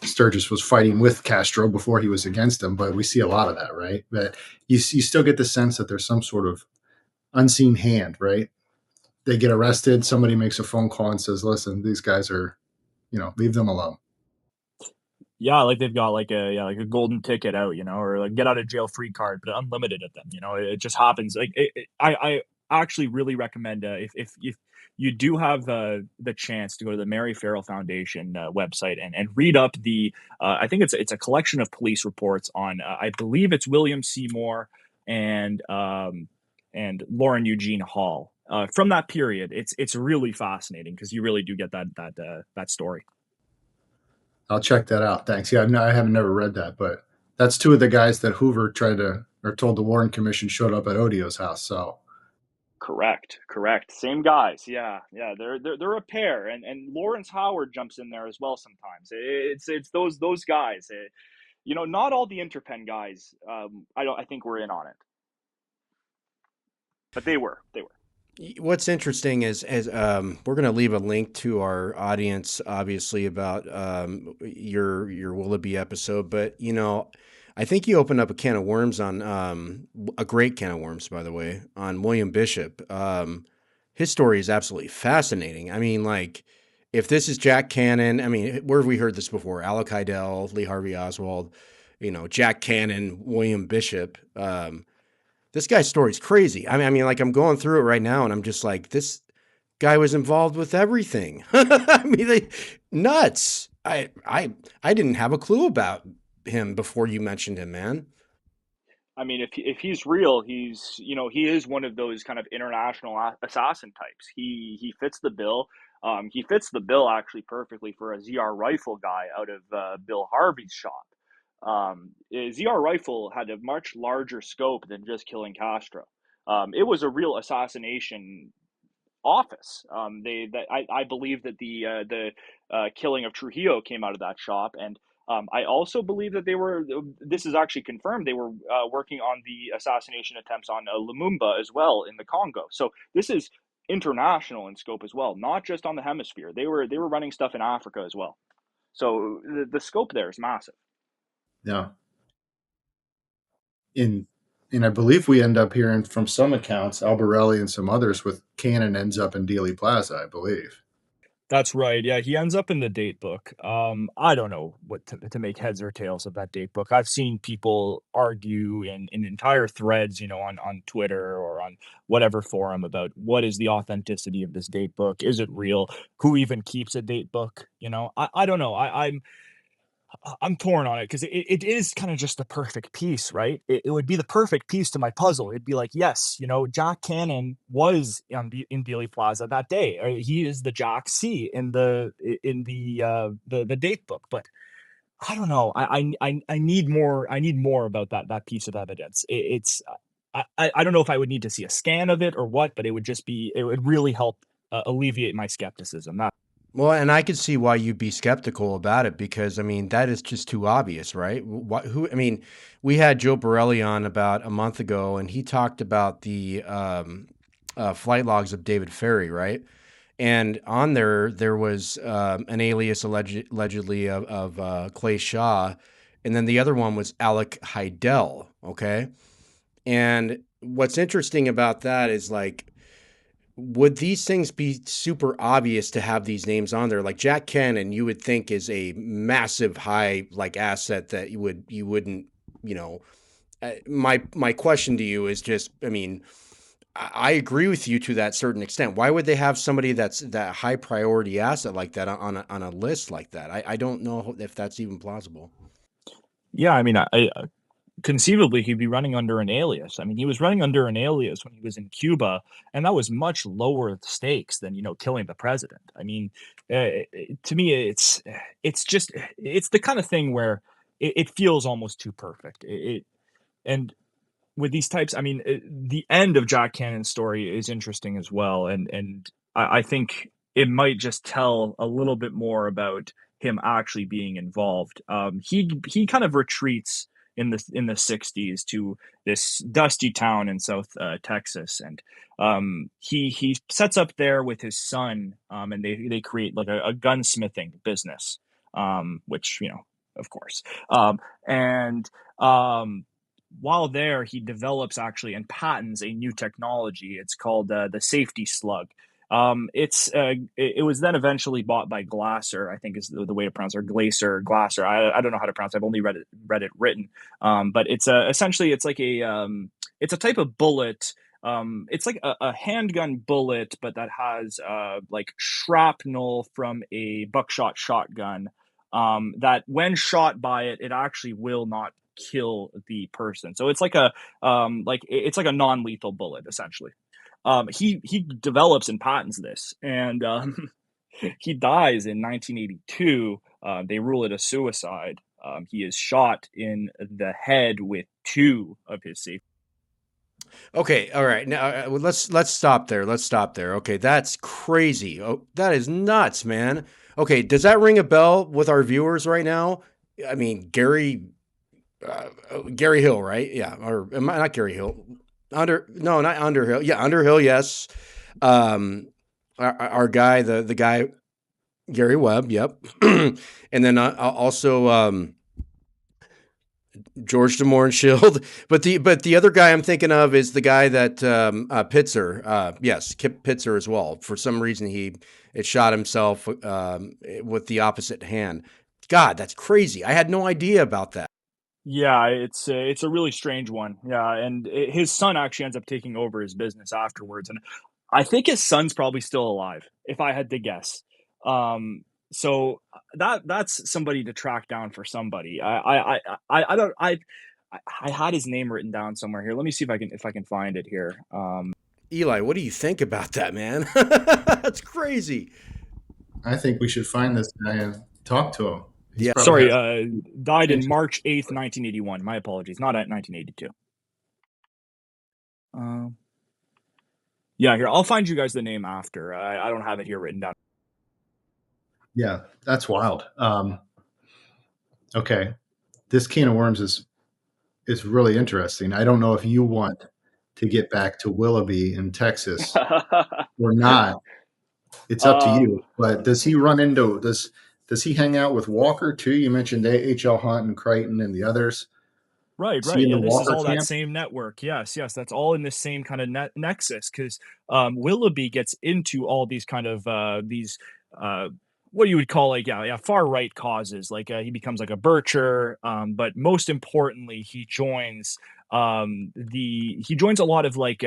Sturgis was fighting with Castro before he was against him. But we see a lot of that, right? But you still get the sense that there's some sort of unseen hand, right? They get arrested. Somebody makes a phone call and says, "Listen, these guys are, leave them alone." Yeah, like they've got like a golden ticket out, or like get out of jail free card, but unlimited at them. It just happens. Like I actually really recommend if you do have the chance to go to the Mary Farrell Foundation website and read up the I think it's a collection of police reports on I believe it's William Seymour and Lauren Eugene Hall from that period. It's really fascinating because you really do get that story. I'll check that out. Thanks. Yeah, no, I haven't never read that, but that's two of the guys that Hoover told the Warren Commission showed up at Odio's house. So correct. Same guys. Yeah. They're a pair, and Lawrence Howard jumps in there as well. Sometimes it's those guys. Not all the Interpen guys. I think we're in on it, but they were. What's interesting is we're going to leave a link to our audience, obviously, about your Willoughby episode. But I think you opened up a can of worms on a great can of worms, by the way, on William Bishop. His story is absolutely fascinating. I mean, like, if this is Jack Cannon, I mean, where have we heard this before? Alec Heidel, Lee Harvey Oswald, Jack Cannon, William Bishop. This guy's story is crazy. I mean, like I'm going through it right now, and I'm just like, this guy was involved with everything. I mean, nuts. I didn't have a clue about him before you mentioned him, man. I mean, if he's real, he's he is one of those kind of international assassin types. He fits the bill. He fits the bill actually perfectly for a ZR rifle guy out of Bill Harvey's shop. A ZR rifle had a much larger scope than just killing Castro. It was a real assassination office. I believe that the killing of Trujillo came out of that shop, and I also believe that they were. This is actually confirmed. They were working on the assassination attempts on Lumumba as well in the Congo. So this is international in scope as well, not just on the hemisphere. They were running stuff in Africa as well. So the scope there is massive. Yeah. In and I believe we end up hearing from some accounts, Albarelli and some others, with Canon ends up in Dealey Plaza, I believe. That's right. Yeah, he ends up in the date book. I don't know what to make heads or tails of that date book. I've seen people argue in entire threads, on Twitter or on whatever forum about what is the authenticity of this date book. Is it real? Who even keeps a date book? I don't know. I'm torn on it because it is kind of just the perfect piece, right? It would be the perfect piece to my puzzle. It'd be like, yes, Jack Cannon was in Dealey Plaza that day. He is the Jack C in the date book, but I don't know. I need more. I need more about that piece of evidence. I don't know if I would need to see a scan of it or what, but it would really help alleviate my skepticism. Well, and I could see why you'd be skeptical about it because, I mean, that is just too obvious, right? We had Joe Borelli on about a month ago, and he talked about the flight logs of David Ferry, right? And on there was an alias allegedly of Clay Shaw, and then the other one was Alec Heidel, okay? And what's interesting about that is, like, would these things be super obvious to have these names on there? Like Jack Cannon, you would think is a massive high like asset that you wouldn't, my question to you is just, I mean, I agree with you to that certain extent. Why would they have somebody that's that high priority asset like that on a list like that? I don't know if that's even plausible. Yeah, I mean, I conceivably he'd be running under an alias. I mean, he was running under an alias when he was in Cuba, and that was much lower stakes than killing the president. I mean, to me, it's the kind of thing where it feels almost too perfect. And with these types, I mean, the end of Jack Cannon's story is interesting as well, and I think it might just tell a little bit more about him actually being involved. He kind of retreats in the 60s to this dusty town in South Texas, and he sets up there with his son, and they create like a gunsmithing business, which of course, and while there, he develops actually and patents a new technology. It's called the safety slug. It was then eventually bought by Glasser, I think is the way to pronounce it, or Glasser. I don't know how to pronounce it. I've only read it written. But it's essentially it's like it's a type of bullet. It's like a handgun bullet, but that has like shrapnel from a buckshot shotgun. That when shot by it actually will not kill the person. So it's like it's like a non-lethal bullet essentially. He develops and patents this, and he dies in 1982. They rule it a suicide. He is shot in the head with two of his safety. Okay, all right. Now let's stop there. Let's stop there. Okay, that's crazy. Oh, that is nuts, man. Okay, does that ring a bell with our viewers right now? I mean, Gary Hill, right? Yeah, or not Gary Hill. Not Underhill. Yeah, Underhill. Yes. Our guy, the guy, Gary Webb. Yep. And then also George de Mohrenschildt. But the other guy I'm thinking of is the guy that Pitzer. Yes, Kip Pitzer as well. For some reason, it shot himself with the opposite hand. God, that's crazy. I had no idea about that. Yeah, it's a really strange one. Yeah, and his son actually ends up taking over his business afterwards, and I think his son's probably still alive, if I had to guess. So that's somebody to track down for somebody. I don't I had his name written down somewhere here. Let me see if I can find it here. Eli, what do you think about that, man? That's crazy. I think we should find this guy and talk to him. He's Yeah. probably Sorry, died in March 8th, 1981. My apologies. Not at 1982. Yeah, here, I'll find you guys the name after. I don't have it here written down. Yeah, that's wild. Okay, this can of worms is really interesting. I don't know if you want to get back to Willoughby in Texas or not. It's up to you. But does he run into does he hang out with Walker too? You mentioned H.L. Hunt and Crichton and the others. Right. Is he in Yeah, the this is Walker all that camp? same network. Yes, that's all in this same kind of nexus because Willoughby gets into all these kind of these what you would call like far right causes. Like he becomes like a Bircher, but most importantly, he joins he joins a lot of like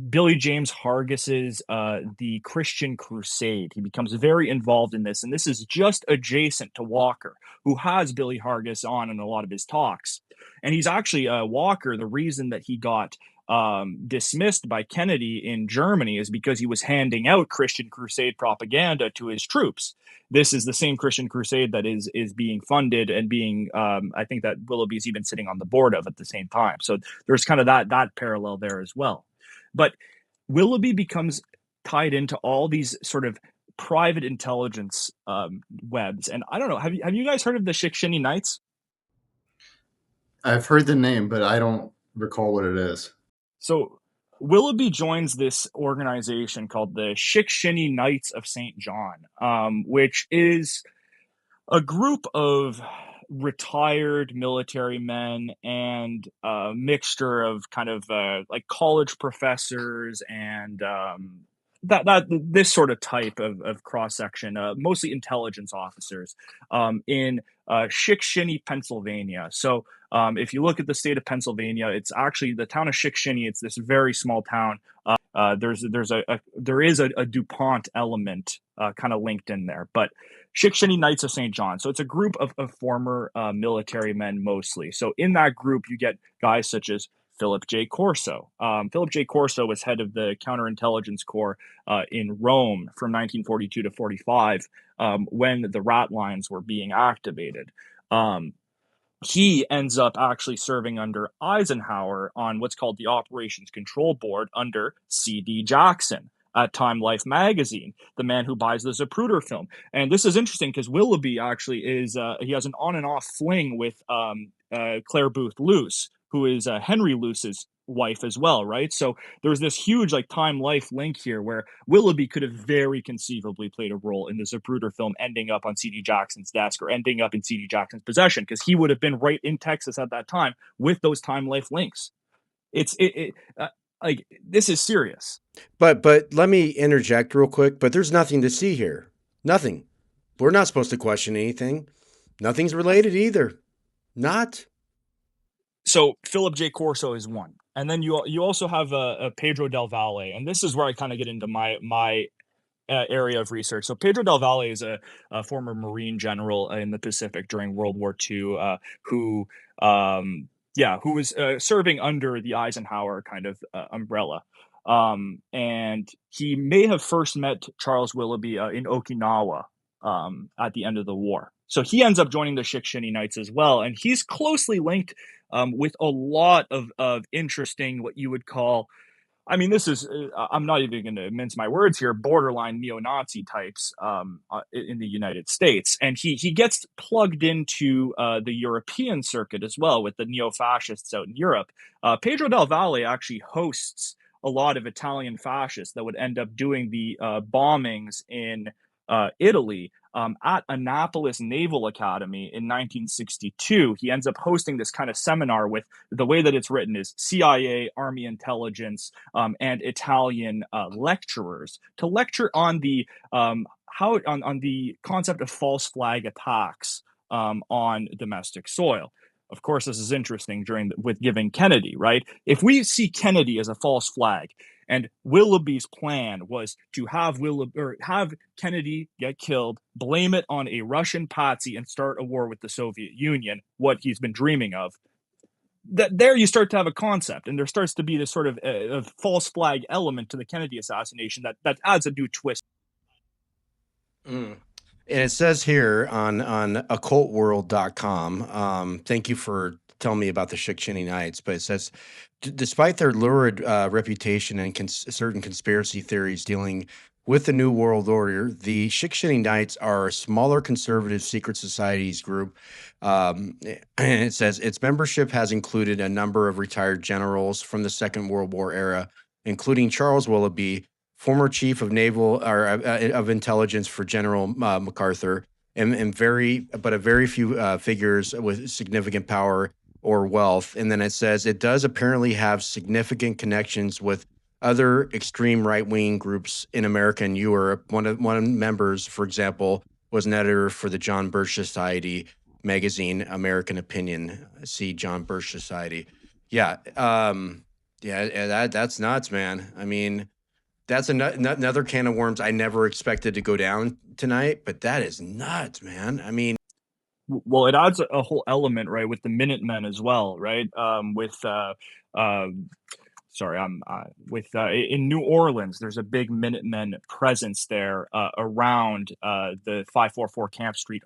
Billy James Hargis's the Christian Crusade. He becomes very involved in this, and this is just adjacent to Walker, who has Billy Hargis on in a lot of his talks. And he's actually Walker. The reason that he got dismissed by Kennedy in Germany is because he was handing out Christian Crusade propaganda to his troops. This is the same Christian Crusade that is being funded and being, I think that Willoughby's even sitting on the board of at the same time. So there's kind of that parallel there as well. But Willoughby becomes tied into all these sort of private intelligence webs. And I don't know, have you guys heard of the Shikshini Knights? I've heard the name, but I don't recall what it is. So Willoughby joins this organization called the Shikshini Knights of St. John, which is a group of retired military men and a mixture of kind of like college professors and that this sort of type of cross section, mostly intelligence officers in Shikshini, Pennsylvania. So if you look at the state of Pennsylvania, it's actually the town of Shikshini. It's this very small town. There is a DuPont element kind of linked in there, but Shikshini Knights of St. John. So it's a group of former military men mostly. So in that group, you get guys such as Philip J. Corso. Philip J. Corso was head of the Counterintelligence Corps in Rome from 1942 to 45 when the rat lines were being activated. He ends up actually serving under Eisenhower on what's called the Operations Control Board under C.D. Jackson at Time Life magazine, the man who buys the Zapruder film. And this is interesting because Willoughby actually is, he has an on and off fling with Claire Booth Luce, who is Henry Luce's wife as well, right? So there's this huge like Time Life link here where Willoughby could have very conceivably played a role in the Zapruder film ending up on C.D. Jackson's desk or ending up in C.D. Jackson's possession because he would have been right in Texas at that time with those Time Life links. Like this is serious. But let me interject real quick. But there's nothing to see here. Nothing. We're not supposed to question anything. Nothing's related either. Not. So Philip J. Corso is one. And then you also have a Pedro Del Valle, and this is where I kind of get into my area of research. So Pedro Del Valle is a former Marine general in the Pacific during World War II, who was serving under the Eisenhower kind of umbrella. And he may have first met Charles Willoughby in Okinawa at the end of the war. So he ends up joining the Shikshini Knights as well, and he's closely linked with a lot of interesting, what you would call, I mean, this is, I'm not even going to mince my words here, borderline neo-Nazi types in the United States. And he gets plugged into the European circuit as well with the neo-fascists out in Europe. Pedro Del Valle actually hosts a lot of Italian fascists that would end up doing the bombings in Italy at Annapolis Naval Academy in 1962. He ends up hosting this kind of seminar with, the way that it's written is CIA, Army intelligence, and Italian lecturers to lecture on the on the concept of false flag attacks on domestic soil. Of course, this is interesting with giving Kennedy, right? If we see Kennedy as a false flag, and Willoughby's plan was to have Kennedy get killed, blame it on a Russian patsy, and start a war with the Soviet Union, what he's been dreaming of. that there you start to have a concept, and there starts to be this sort of a false flag element to the Kennedy assassination that adds a new twist. Mm. And it says here on occultworld.com, thank you for telling me about the Shikshini Knights, but it says, despite their lurid reputation and certain conspiracy theories dealing with the New World Order, the Shikshini Knights are a smaller conservative secret societies group. And it says its membership has included a number of retired generals from the Second World War era, including Charles Willoughby, former chief of naval or of intelligence for General MacArthur, and a very few figures with significant power or wealth. And then it says it does apparently have significant connections with other extreme right-wing groups in America and Europe. One of members, for example, was an editor for the John Birch Society magazine, American Opinion. See John Birch Society. Yeah, that's nuts, man. I mean, that's another can of worms I never expected to go down tonight, but that is nuts, man. I mean, well, it adds a whole element, right, with the Minutemen as well, right? Sorry, I'm in New Orleans. There's a big Minutemen presence there around the 544 Camp Street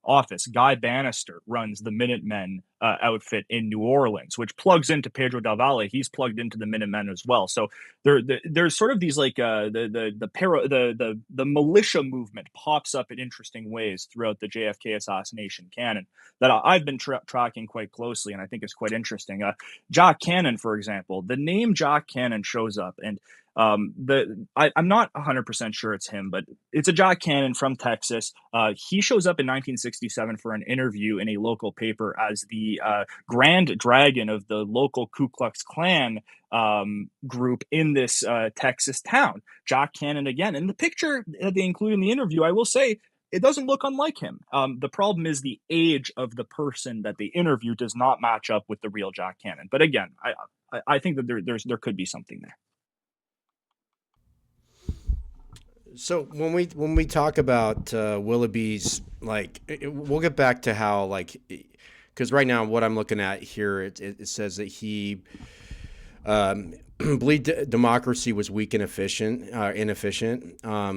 office. Guy Bannister runs the Minutemen outfit in New Orleans, which plugs into Pedro Del Valle. He's plugged into the Minutemen as well. So there's sort of these like the militia movement pops up in interesting ways throughout the JFK assassination canon that I've been tracking quite closely, and I think it's quite interesting. Jack Cannon, for example, the name Jack Cannon shows up, and I'm not 100% sure it's him, but it's a Jack Cannon from Texas. He shows up in 1967 for an interview in a local paper as the Grand Dragon of the local Ku Klux Klan group in this Texas town. Jack Cannon again. And the picture that they include in the interview, I will say, it doesn't look unlike him. The problem is the age of the person that they interview does not match up with the real Jack Cannon. But again, I think that there could be something there. So when we talk about Willoughby's, like, we'll get back to how, like, because right now what I'm looking at here, it says that he believed democracy was weak and inefficient.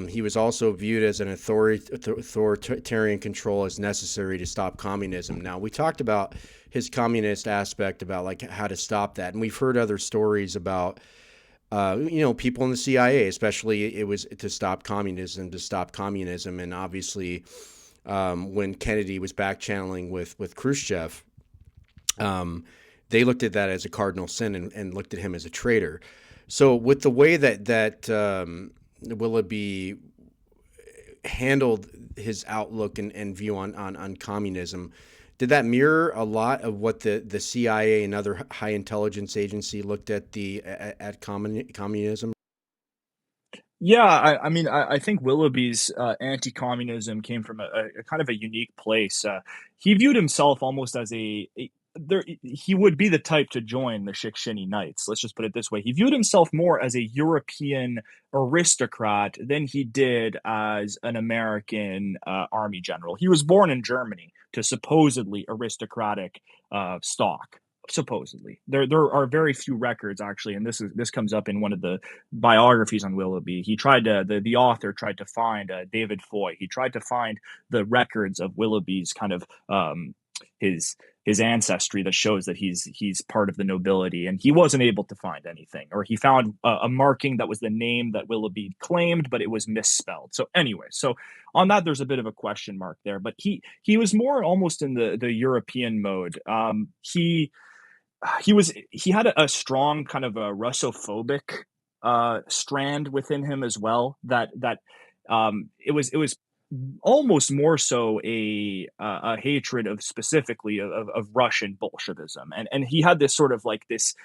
He was also viewed as an authoritarian control as necessary to stop communism. Now, we talked about his communist aspect, about like how to stop that, and we've heard other stories about people in the CIA, especially it was to stop communism, and obviously when Kennedy was back channeling with Khrushchev, they looked at that as a cardinal sin and looked at him as a traitor. So with the way that Willoughby handled his outlook and view on communism, did that mirror a lot of what the CIA and other high intelligence agency looked at communism? Yeah, I think Willoughby's anti-communism came from a kind of a unique place. He viewed himself almost as he would be the type to join the Shikshini Knights. Let's just put it this way. He viewed himself more as a European aristocrat than he did as an American army general. He was born in Germany to supposedly aristocratic stock. Supposedly, there are very few records, actually, and this comes up in one of the biographies on Willoughby. The author tried to find David Foy. He tried to find the records of Willoughby's kind of his ancestry that shows that he's part of the nobility, and he wasn't able to find anything. Or he found a marking that was the name that Willoughby claimed, but it was misspelled. So anyway, so on that, there's a bit of a question mark there. But he was more almost in the European mode. He had a strong kind of a Russophobic strand within him as well. That it was almost more so a hatred of specifically of Russian Bolshevism, and he had this sort of like this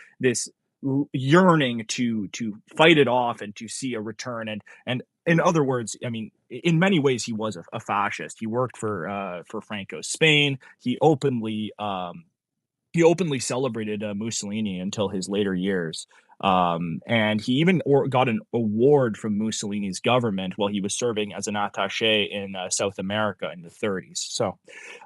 yearning to fight it off and to see a return. And in other words, I mean, in many ways, he was a fascist. He worked for Franco's Spain. He openly celebrated Mussolini until his later years. And he even got an award from Mussolini's government while he was serving as an attaché in South America in the 30s. So,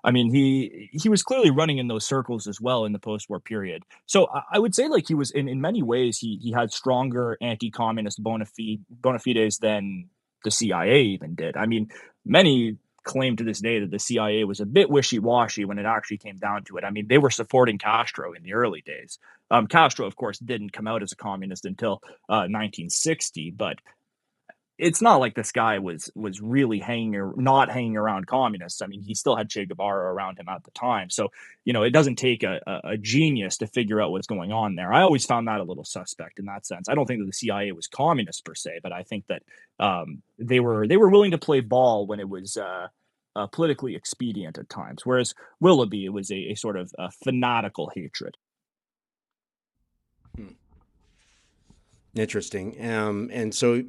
I mean, he was clearly running in those circles as well in the post-war period. So I would say like he was in many ways he had stronger anti-communist bona fides than the CIA even did. I mean, many claim to this day that the CIA was a bit wishy-washy when it actually came down to it. I mean, they were supporting Castro in the early days. Castro, of course, didn't come out as a communist until 1960, but it's not like this guy was really not hanging around communists. I mean, he still had Che Guevara around him at the time. So, it doesn't take a genius to figure out what's going on there. I always found that a little suspect in that sense. I don't think that the CIA was communist per se, but I think that they were willing to play ball when it was politically expedient at times. Whereas Willoughby, it was a sort of fanatical hatred. Interesting. And so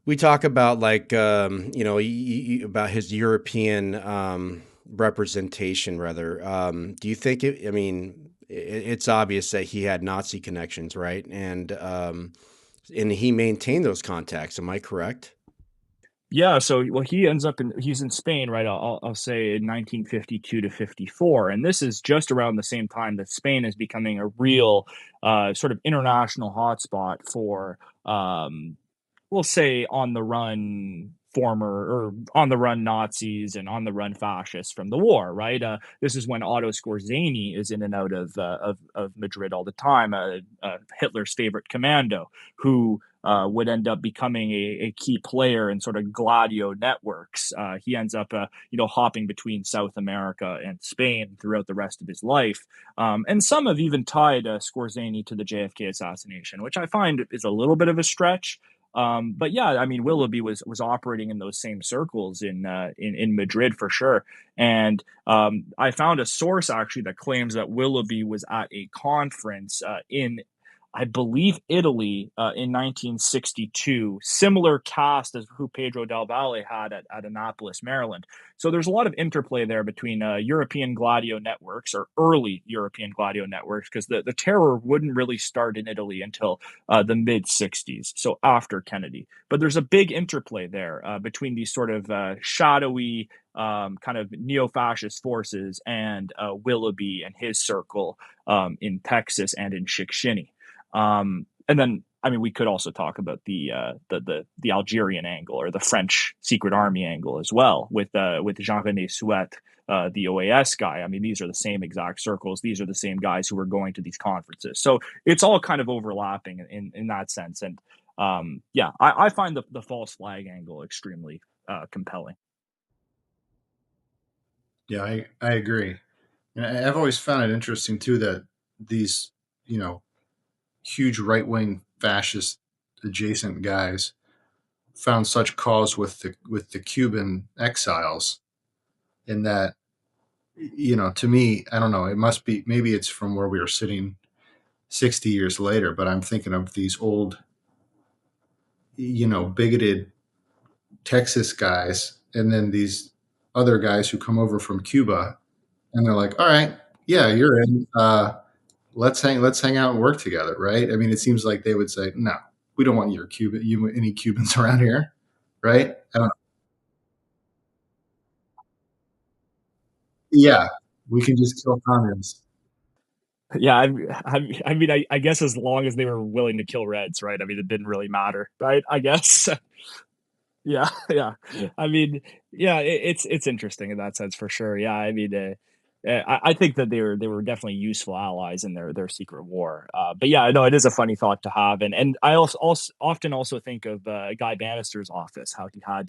we talk about like about his European representation, rather. Do you think it? I mean, it's obvious that he had Nazi connections, right? And he maintained those contacts. Am I correct? Yeah, so well, he's in Spain, right? I'll say in 1952 to 54, and this is just around the same time that Spain is becoming a real sort of international hotspot for we'll say on the run Nazis and on the run fascists from the war, right? This is when Otto Skorzeny is in and out of Madrid all the time, Hitler's favorite commando, who would end up becoming a key player in sort of Gladio networks. He ends up, hopping between South America and Spain throughout the rest of his life. And some have even tied Skorzeny to the JFK assassination, which I find is a little bit of a stretch. But yeah, I mean, Willoughby was operating in those same circles in Madrid for sure. And I found a source actually that claims that Willoughby was at a conference in, I believe, Italy in 1962, similar cast as who Pedro Del Valle had at Annapolis, Maryland. So there's a lot of interplay there between European Gladio networks, or early European Gladio networks, because the terror wouldn't really start in Italy until the mid 60s, so after Kennedy. But there's a big interplay there between these sort of shadowy kind of neo-fascist forces and Willoughby and his circle in Texas and in Chickasha. And then, I mean, we could also talk about the Algerian angle or the French secret army angle as well with Jean-René Suet, the OAS guy. I mean, these are the same exact circles. These are the same guys who were going to these conferences. So it's all kind of overlapping in that sense. And I find the false flag angle extremely compelling. Yeah, I agree. And I've always found it interesting too that these, huge right-wing fascist adjacent guys found such cause with the Cuban exiles, in that, to me, I don't know, it must be, maybe it's from where we were sitting 60 years later, but I'm thinking of these old, bigoted Texas guys, and then these other guys who come over from Cuba, and they're like, all right, yeah, you're in, let's hang out and work together, right? I mean, it seems like they would say, no, we don't want any Cubans around here, right? I don't know. Yeah, we can just kill communists. Yeah, I mean, I guess as long as they were willing to kill Reds, right? I mean, it didn't really matter, right? I guess. Yeah, yeah. I mean, yeah, it's interesting in that sense for sure. Yeah, I mean, I think that they were definitely useful allies in their secret war. But yeah, no, it is a funny thought to have, and I also often also think of Guy Bannister's office, how he had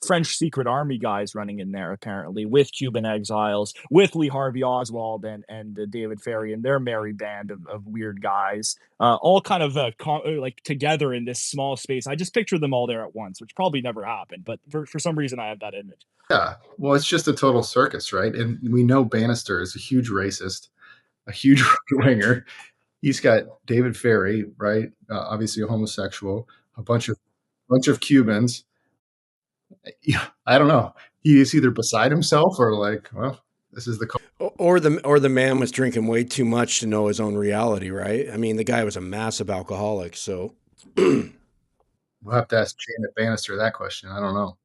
French secret army guys running in there apparently with Cuban exiles, with Lee Harvey Oswald and David Ferry and their merry band of weird guys, all kind of like together in this small space. I just picture them all there at once, which probably never happened, but for some reason I have that image. Yeah, well, it's just a total circus, right? And we know Bannister is a huge racist, a huge right winger. He's got David Ferry, right? Obviously a homosexual, a bunch of Cubans. Yeah, I don't know. He is either beside himself or like, well, this is the Or the man was drinking way too much to know his own reality, right? I mean, the guy was a massive alcoholic, so We'll have to ask Janet Bannister that question. I don't know.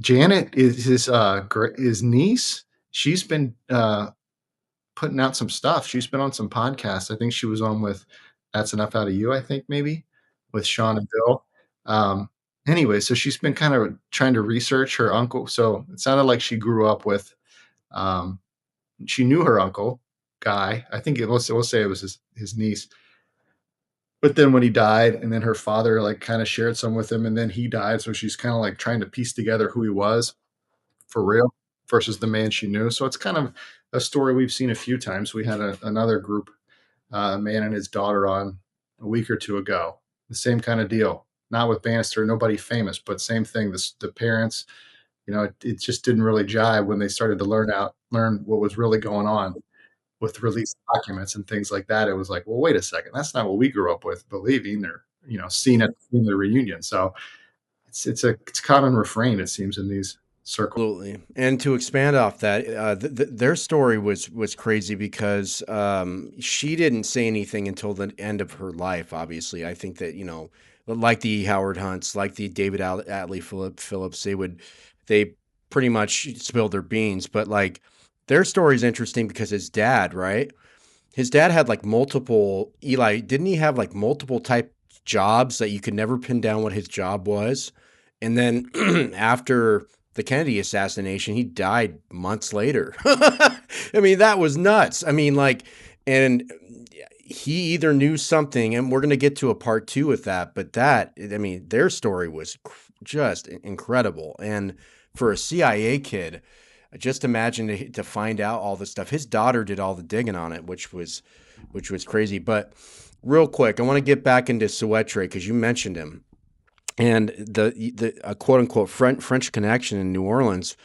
Janet is his niece. She's been putting out some stuff. She's been on some podcasts. I think she was on with That's Enough Out of You, I think maybe, with Sean and Bill. Um, anyway, so she's been kind of trying to research her uncle. So it sounded like she grew up with, um, she knew her uncle, Guy. I think we'll say it was his niece. But then when he died, and then her father like kind of shared some with him, and then he died. So she's kind of like trying to piece together who he was for real versus the man she knew. So it's kind of a story we've seen a few times. We had another group, a man and his daughter on a week or two ago. The same kind of deal. Not with Bannister, nobody famous, but same thing. The parents, it just didn't really jive when they started to learn what was really going on with released documents and things like that. It was like, well, wait a second, that's not what we grew up with, believing or seeing at the reunion. So it's common refrain, it seems, in these circles. absolutely. And to expand off that, their story was crazy because she didn't say anything until the end of her life. Obviously, I think that like the Howard Hunts, like the David Atlee Phillips, they pretty much spilled their beans. But like their story is interesting because his dad, right? His dad had like multiple Eli. Didn't he have like multiple type jobs that you could never pin down what his job was? And then after the Kennedy assassination, he died months later. I mean, that was nuts. I mean, like, and he either knew something, and we're going to get to a part 2 with that, but I mean, their story was just incredible. And for a CIA kid, just imagine to find out all this stuff. His daughter did all the digging on it, which was crazy. But real quick, I want to get back into Souetre because you mentioned him. And the quote unquote French connection in New Orleans,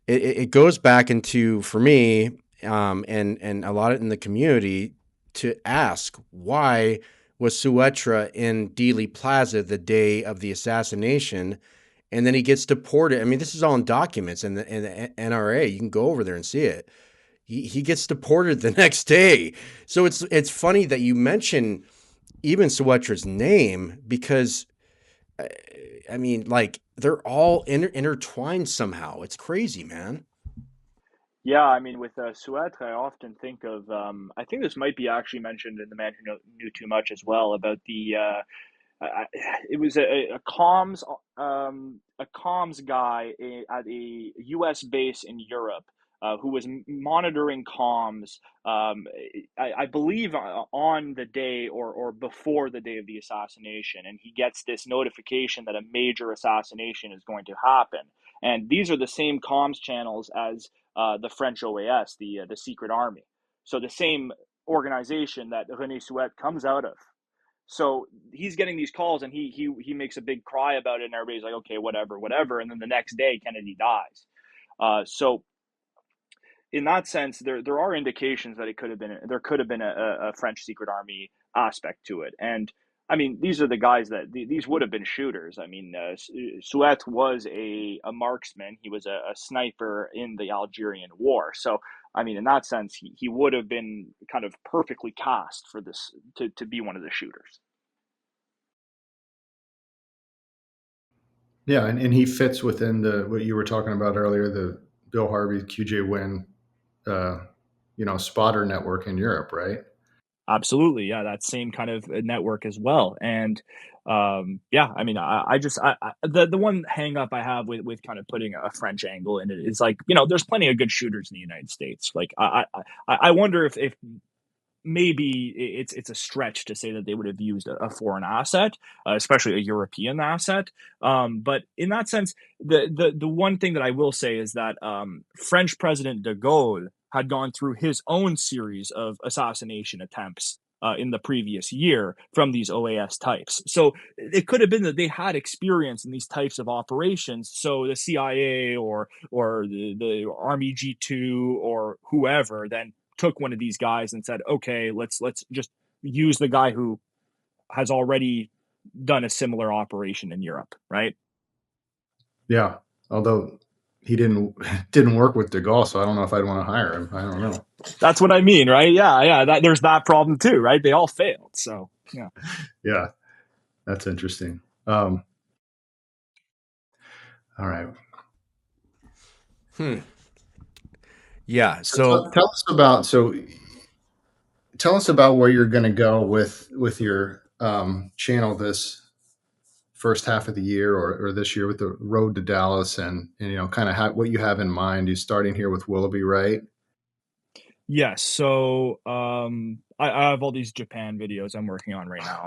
it goes back into, for me, and a lot in the community, to ask why was Souetre in Dealey Plaza the day of the assassination, and then he gets deported. I mean, this is all in documents in the NRA. You can go over there and see it. He gets deported the next day. So it's funny that you mention even Souetre's name because, I mean, like they're all intertwined somehow. It's crazy, man. Yeah, I mean, with Souetre, I often think of. I think this might be actually mentioned in The Man Who Knew Too Much as well about the. It was a comms guy at a U.S. base in Europe who was monitoring comms. I believe on the day or before the day of the assassination, and he gets this notification that a major assassination is going to happen. And these are the same comms channels as the French OAS, the secret army. So the same organization that René Souet comes out of. So he's getting these calls, and he makes a big cry about it, and everybody's like, okay, whatever, whatever. And then the next day, Kennedy dies. So in that sense, there are indications that there could have been a French secret army aspect to it. And I mean, these are the guys these would have been shooters. I mean, Souet was a marksman. He was a sniper in the Algerian War. So, I mean, in that sense, he would have been kind of perfectly cast for this to be one of the shooters. Yeah, and he fits within what you were talking about earlier, the Bill Harvey, QJ Win, uh, spotter network in Europe, right? Absolutely, yeah, that same kind of network as well. And yeah, I mean, the one hang up I have with kind of putting a French angle in it is like, there's plenty of good shooters in the United States. Like I wonder if maybe it's a stretch to say that they would have used a foreign asset, especially a European asset. But in that sense, the one thing that I will say is that French President de Gaulle had gone through his own series of assassination attempts in the previous year from these OAS types. So it could have been that they had experience in these types of operations. So the CIA or the Army G2 or whoever then took one of these guys and said, okay, let's just use the guy who has already done a similar operation in Europe, right? Yeah. Although he didn't work with De Gaulle, so I don't know if I'd want to hire him. I don't know. That's what I mean, right? Yeah. There's that problem too, right? They all failed, so yeah. Yeah, that's interesting. All right. Yeah. So Tell us about where you're going to go with your channel this first half of the year or this year with the road to Dallas, and kind of what you have in mind. You're starting here with Willoughby, right? Yes. So I have all these Japan videos I'm working on right now.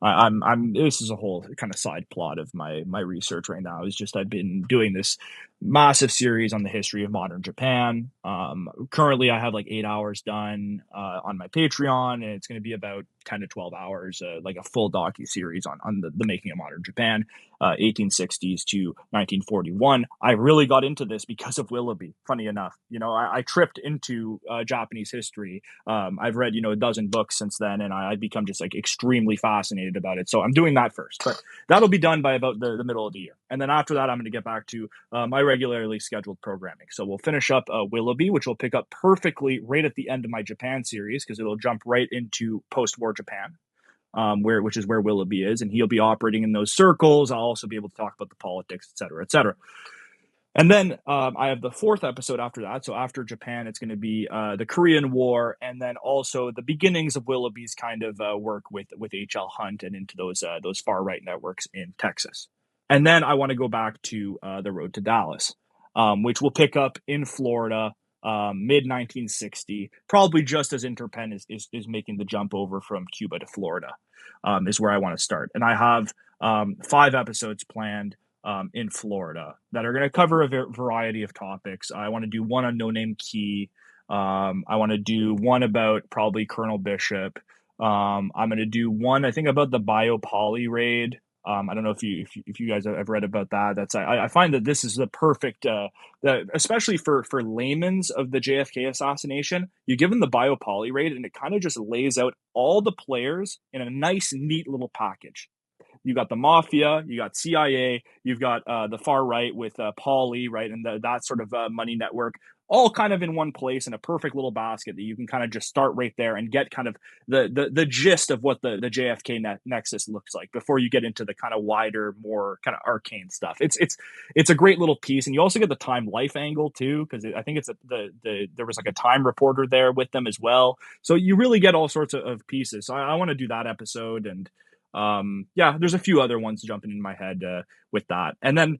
I'm this is a whole kind of side plot of my research right now. Is just I've been doing this massive series on the history of modern Japan. Currently I have like 8 hours done on my Patreon, and it's going to be about 10 to 12 hours, like a full docu-series on the making of modern Japan, 1860s to 1941. I really got into this because of Willoughby. Funny enough, I tripped into Japanese history. I've read a dozen books since then, and I've become just like extremely fascinated about it. So I'm doing that first, but that'll be done by about the middle of the year, and then after that I'm going to get back to my regularly scheduled programming. So we'll finish up Willoughby, which will pick up perfectly right at the end of my Japan series, because it'll jump right into post-war Japan, which is where Willoughby is, and he'll be operating in those circles. I'll also be able to talk about the politics, et cetera, et cetera. And then I have the fourth episode after that. So after Japan, it's going to be the Korean War, and then also the beginnings of Willoughby's kind of work with H.L. Hunt and into those far right networks in Texas. And then I want to go back to the road to Dallas, which will pick up in Florida, mid 1960, probably just as Interpen is making the jump over from Cuba to Florida, is where I want to start. And I have 5 episodes planned in Florida that are going to cover a variety of topics. I want to do one on No Name Key. I want to do one about probably Colonel Bishop. I'm going to do one, I think, about the Biopoly raid. I don't know if you guys have read about that. I find that this is the perfect, especially for layman's of the JFK assassination. You give them the Biopoly raid, and it kind of just lays out all the players in a nice, neat little package. You got the mafia, you got CIA, you've got the far right with Pauly, right, and that sort of money network, all kind of in one place in a perfect little basket that you can kind of just start right there and get kind of the gist of what the JFK nexus looks like before you get into the kind of wider, more kind of arcane stuff. It's a great little piece, and you also get the Time Life angle too, because I think it's there was like a Time reporter there with them as well, so you really get all sorts of pieces. So I want to do that episode, and there's a few other ones jumping in my head with that. And then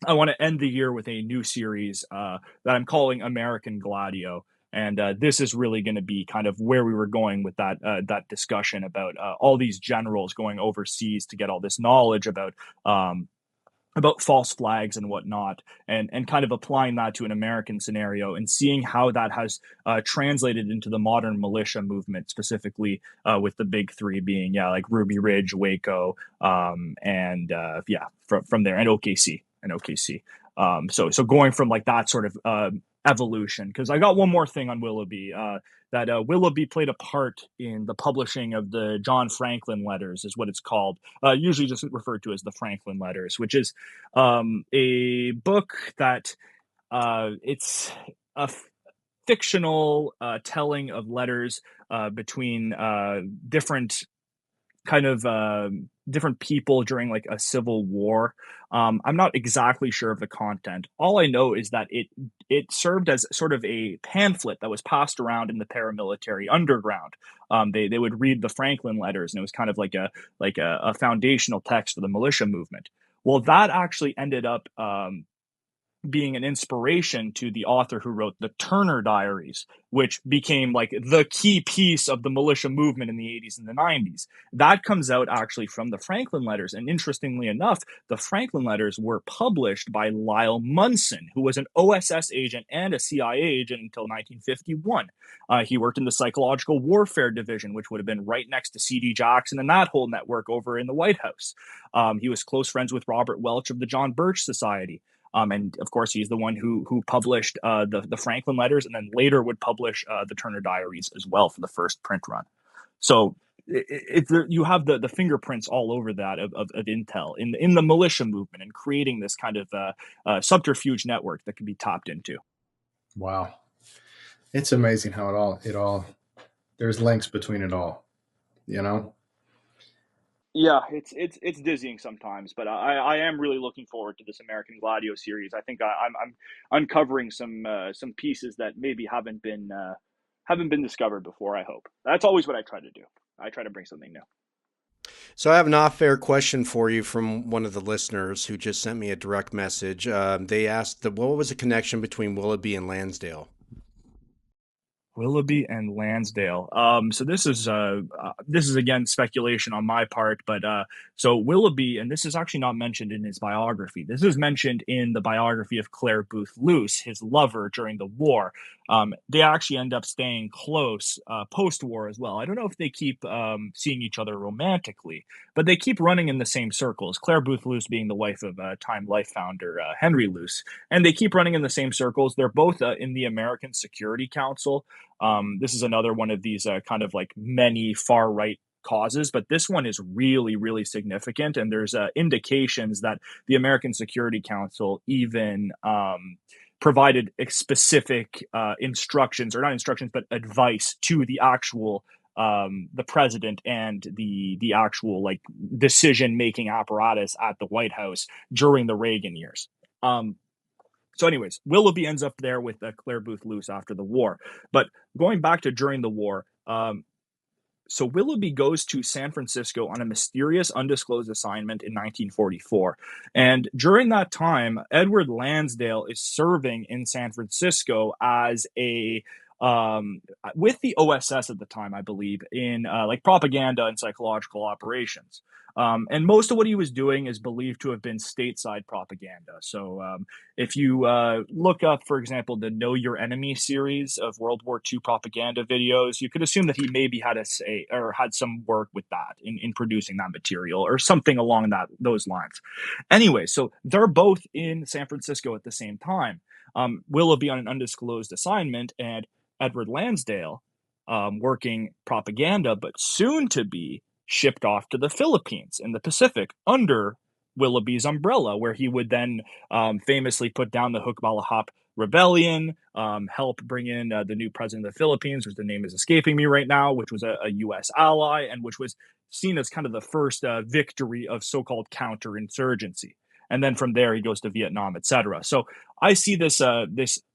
I want to end the year with a new series that I'm calling American Gladio. And this is really going to be kind of where we were going with that discussion about all these generals going overseas to get all this knowledge about false flags and whatnot, and kind of applying that to an American scenario and seeing how that has translated into the modern militia movement, specifically with the big three being, like Ruby Ridge, Waco, and from there, and OKC. So going from like that sort of evolution, because I got one more thing on Willoughby, that Willoughby played a part in the publishing of the John Franklin letters, is what it's called, usually just referred to as the Franklin letters, which is a book that it's a fictional telling of letters between different kind of different people during like a civil war. I'm not exactly sure of the content. All I know is that it served as sort of a pamphlet that was passed around in the paramilitary underground. They would read the Franklin letters, and it was kind of like a foundational text for the militia movement. Well, that actually ended up being an inspiration to the author who wrote the Turner Diaries, which became like the key piece of the militia movement in the 80s and the 90s. That comes out actually from the Franklin letters. And interestingly enough, the Franklin letters were published by Lyle Munson, who was an OSS agent and a CIA agent until 1951. He worked in the Psychological Warfare Division, which would have been right next to C.D. Jackson and that whole network over in the White House. He was close friends with Robert Welch of the John Birch Society. And of course, he's the one who published the Franklin letters, and then later would publish the Turner Diaries as well for the first print run. So you have the fingerprints all over that of intel in the militia movement and creating this kind of subterfuge network that can be tapped into. Wow. It's amazing how it all there's links between it all, you know? Yeah, it's dizzying sometimes, but I am really looking forward to this American Gladio series. I think I'm uncovering some pieces that maybe haven't been discovered before. I hope that's always what I try to do. I try to bring something new. So I have an off-air question for you from one of the listeners who just sent me a direct message. They asked, what was the connection between Willoughby and Lansdale? Willoughby and Lansdale. So this is again speculation on my part, but so Willoughby, and this is actually not mentioned in his biography. This is mentioned in the biography of Claire Booth Luce, his lover during the war. They actually end up staying close post-war as well. I don't know if they keep seeing each other romantically, but they keep running in the same circles. Claire Booth Luce being the wife of Time Life founder Henry Luce, and they keep running in the same circles. They're both in the American Security Council. This is another one of these kind of like many far right causes, but this one is really, really significant. And there's indications that the American Security Council even provided specific instructions, or not instructions, but advice to the actual the president and the actual like decision making apparatus at the White House during the Reagan years. So anyways, Willoughby ends up there with Claire Booth Luce after the war. But going back to during the war, so Willoughby goes to San Francisco on a mysterious, undisclosed assignment in 1944. And during that time, Edward Lansdale is serving in San Francisco as a with the OSS at the time, I believe, in like propaganda and psychological operations. And most of what he was doing is believed to have been stateside propaganda. So if you look up, for example, the Know Your Enemy series of World War II propaganda videos, you could assume that he maybe had a say or had some work with that in producing that material or something along those lines. Anyway, so they're both in San Francisco at the same time. Willoughby on an undisclosed assignment, and Edward Lansdale working propaganda, but soon to be shipped off to the Philippines in the Pacific under Willoughby's umbrella, where he would then famously put down the Hukbalahap rebellion, help bring in the new president of the Philippines, which the name is escaping me right now, which was a U.S. ally and which was seen as kind of the first victory of so-called counterinsurgency. And then from there, he goes to Vietnam, etc. So I see this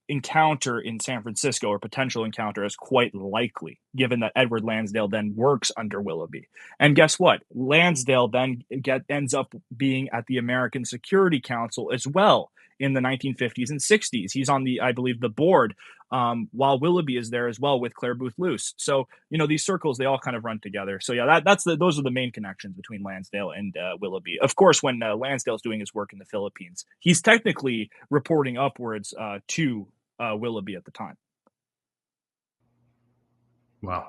encounter in San Francisco, or potential encounter, as quite likely, given that Edward Lansdale then works under Willoughby. And guess what? Lansdale then ends up being at the American Security Council as well in the 1950s and 60s. He's on I believe, the board, while Willoughby is there as well with Claire Booth Luce. So, these circles, they all kind of run together. So yeah, those are the main connections between Lansdale and Willoughby. Of course, when Lansdale's doing his work in the Philippines, he's technically reporting upwards to Willoughby at the time. Wow.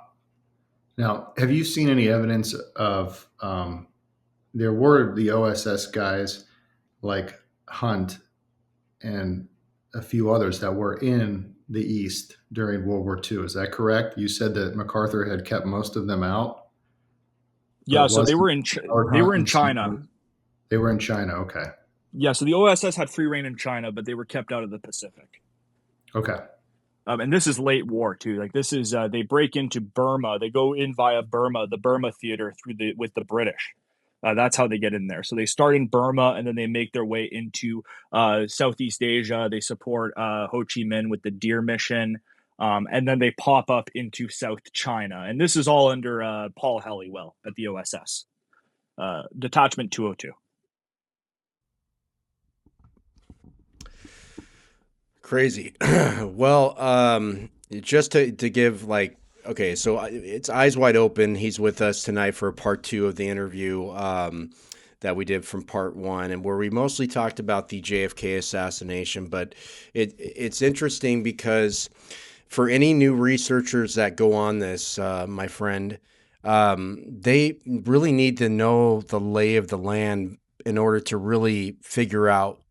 Now, have you seen any evidence of there were the OSS guys like Hunt and a few others that were in the East during World War II? Is that correct? You said that MacArthur had kept most of them out. Yeah, so they were in China. They were in China. Okay. Yeah, so the OSS had free reign in China, but they were kept out of the Pacific. Okay. And this is late war too. Like this is they break into Burma. They go in via Burma, the Burma theater with the British. That's how they get in there. So they start in Burma and then they make their way into Southeast Asia. They support Ho Chi Minh with the Deer Mission. And then they pop up into South China. And this is all under Paul Halliwell at the OSS. Detachment 202. Crazy. Well, just to give okay, so it's Eyes Wide Open. He's with us tonight for part 2 of the interview that we did from part 1, and where we mostly talked about the JFK assassination. But it's interesting because for any new researchers that go on this, my friend, they really need to know the lay of the land in order to really figure out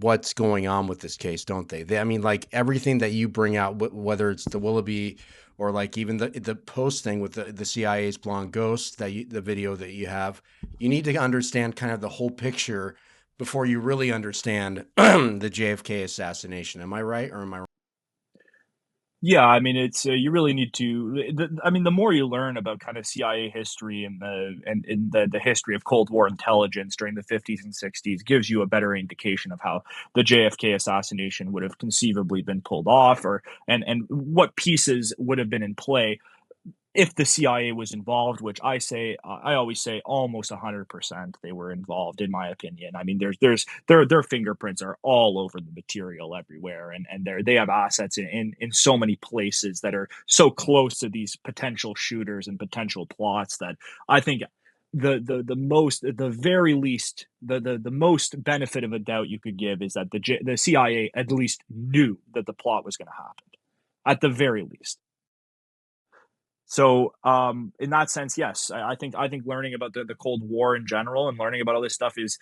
what's going on with this case, don't they? I mean, like everything that you bring out, whether it's the Willoughby or like even the post thing with the CIA's Blonde Ghost, the video that you have. You need to understand kind of the whole picture before you really understand the JFK assassination. Am I right, or am I wrong? Yeah, I mean, it's you really need to. I mean, the more you learn about kind of CIA history and the history of Cold War intelligence during the 50s and 60s gives you a better indication of how the JFK assassination would have conceivably been pulled off, or and what pieces would have been in play if the CIA was involved, which I always say almost 100% they were involved, in my opinion. I mean, their fingerprints are all over the material everywhere, and they have assets in so many places that are so close to these potential shooters and potential plots that I think the most, the very least, the most benefit of a doubt you could give is that the CIA at least knew that the plot was going to happen, at the very least. So, in that sense, yes, I think learning about the Cold War in general and learning about all this stuff is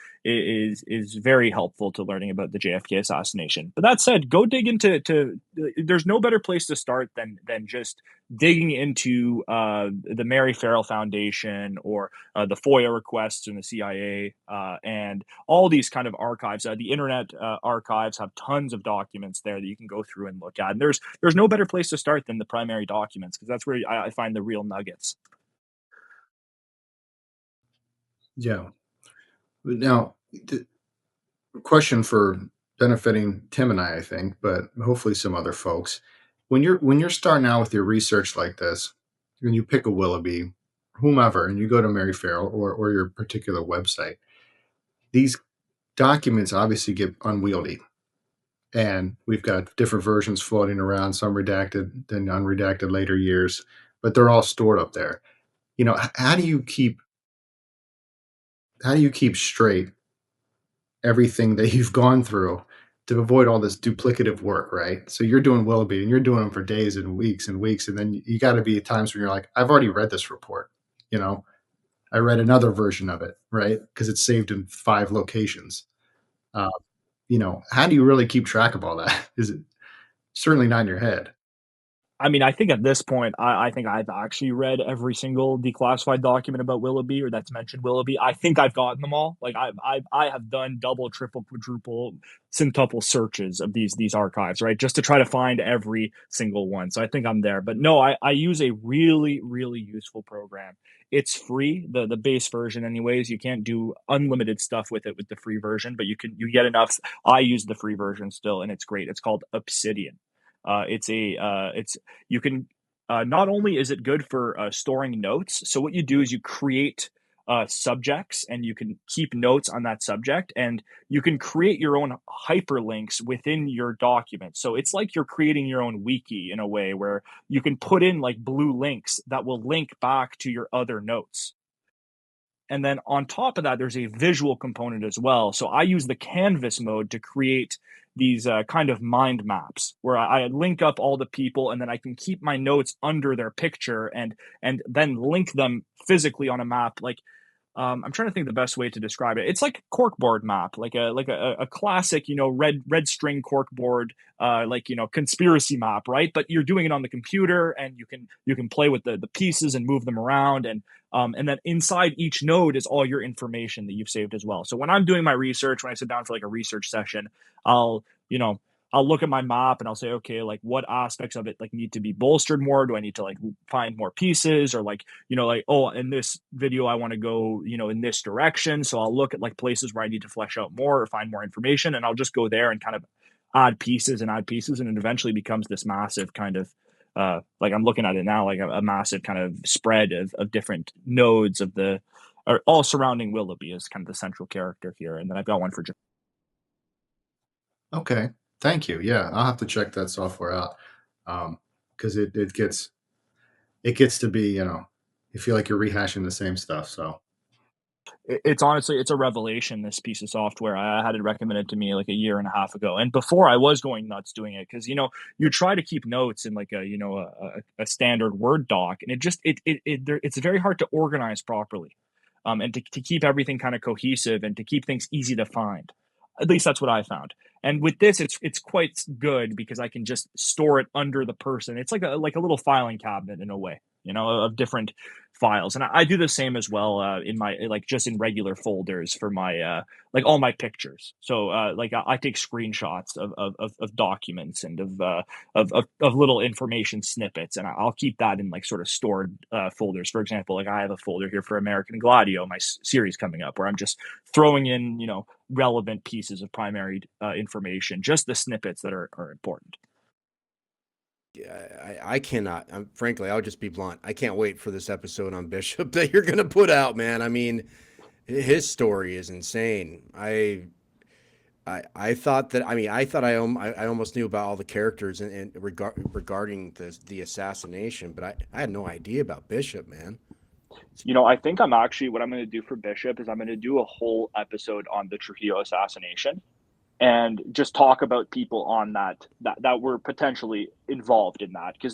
very helpful to learning about the JFK assassination. But that said, go dig into to. There's no better place to start than just digging into the Mary Farrell Foundation or the FOIA requests in the CIA and all these kind of archives. The Internet archives have tons of documents there that you can go through and look at. And there's no better place to start than the primary documents, because that's where I find the real nuggets. Yeah. Now, the question for benefiting Tim and I think, but hopefully some other folks. When you're starting out with your research like this, when you pick a Willoughby, whomever, and you go to Mary Farrell or your particular website, these documents obviously get unwieldy. And we've got different versions floating around, some redacted, then unredacted later years, but they're all stored up there. How do you keep straight everything that you've gone through to avoid all this duplicative work, right? So you're doing Willoughby and you're doing them for days and weeks, and then you got to be at times when you're like, I've already read this report. You know, I read another version of it, right? Because it's saved in 5 locations. Uh, how do you really keep track of all that? Is it certainly not in your head? I mean, I think at this point, I think I've actually read every single declassified document about Willoughby or that's mentioned Willoughby. I think I've gotten them all. Like I have done double, triple, quadruple, centuple searches of these archives, right, just to try to find every single one. So I think I'm there. But no, I use a really, really useful program. It's free, the base version, anyways. You can't do unlimited stuff with it with the free version, but you get enough. I use the free version still, and it's great. It's called Obsidian. It's you can not only is it good for storing notes. So what you do is you create subjects and you can keep notes on that subject, and you can create your own hyperlinks within your document. So it's like you're creating your own wiki in a way where you can put in like blue links that will link back to your other notes. And then on top of that, there's a visual component as well. So I use the canvas mode to create these kind of mind maps where I link up all the people, and then I can keep my notes under their picture and then link them physically on a map. Like I'm trying to think the best way to describe it. It's like a corkboard map, like a classic, red string corkboard, like conspiracy map, right? But you're doing it on the computer, and you can play with the pieces and move them around, and then inside each node is all your information that you've saved as well. So when I'm doing my research, when I sit down for like a research session, I'll you know I'll look at my map and I'll say, okay, like what aspects of it like need to be bolstered more? Do I need to like find more pieces, or like, oh, in this video I want to go, in this direction. So I'll look at like places where I need to flesh out more or find more information, and I'll just go there and kind of add pieces and add pieces, and it eventually becomes this massive kind of like I'm looking at it now, like a massive kind of spread of different nodes of the are all surrounding Willoughby as kind of the central character here. And then I've got one for Okay. Thank you. Yeah, I'll have to check that software out. Because it gets to be, you feel like you're rehashing the same stuff. So it's honestly, it's a revelation, this piece of software. I had it recommended to me like a year and a half ago, and before I was going nuts doing it, because you try to keep notes in like a standard Word doc, and it's very hard to organize properly, and to keep everything kind of cohesive and to keep things easy to find. At least that's what I found. And with this, it's quite good because I can just store it under the person. It's like a little filing cabinet in a way, of different files. And I do the same as well in my just in regular folders for my all my pictures. So I take screenshots of documents and of little information snippets, and I'll keep that in like sort of stored folders. For example, like I have a folder here for American Gladio, my series coming up, where I'm just throwing in relevant pieces of primary information, just the snippets that are important. Yeah, I cannot. Frankly, I'll just be blunt. I can't wait for this episode on Bishop that you're going to put out, man. I mean, his story is insane. I thought that. I mean, I almost knew about all the characters and regarding the assassination, but I had no idea about Bishop, man. I think what I'm going to do for Bishop is I'm going to do a whole episode on the Trujillo assassination and just talk about people on that were potentially involved in that, because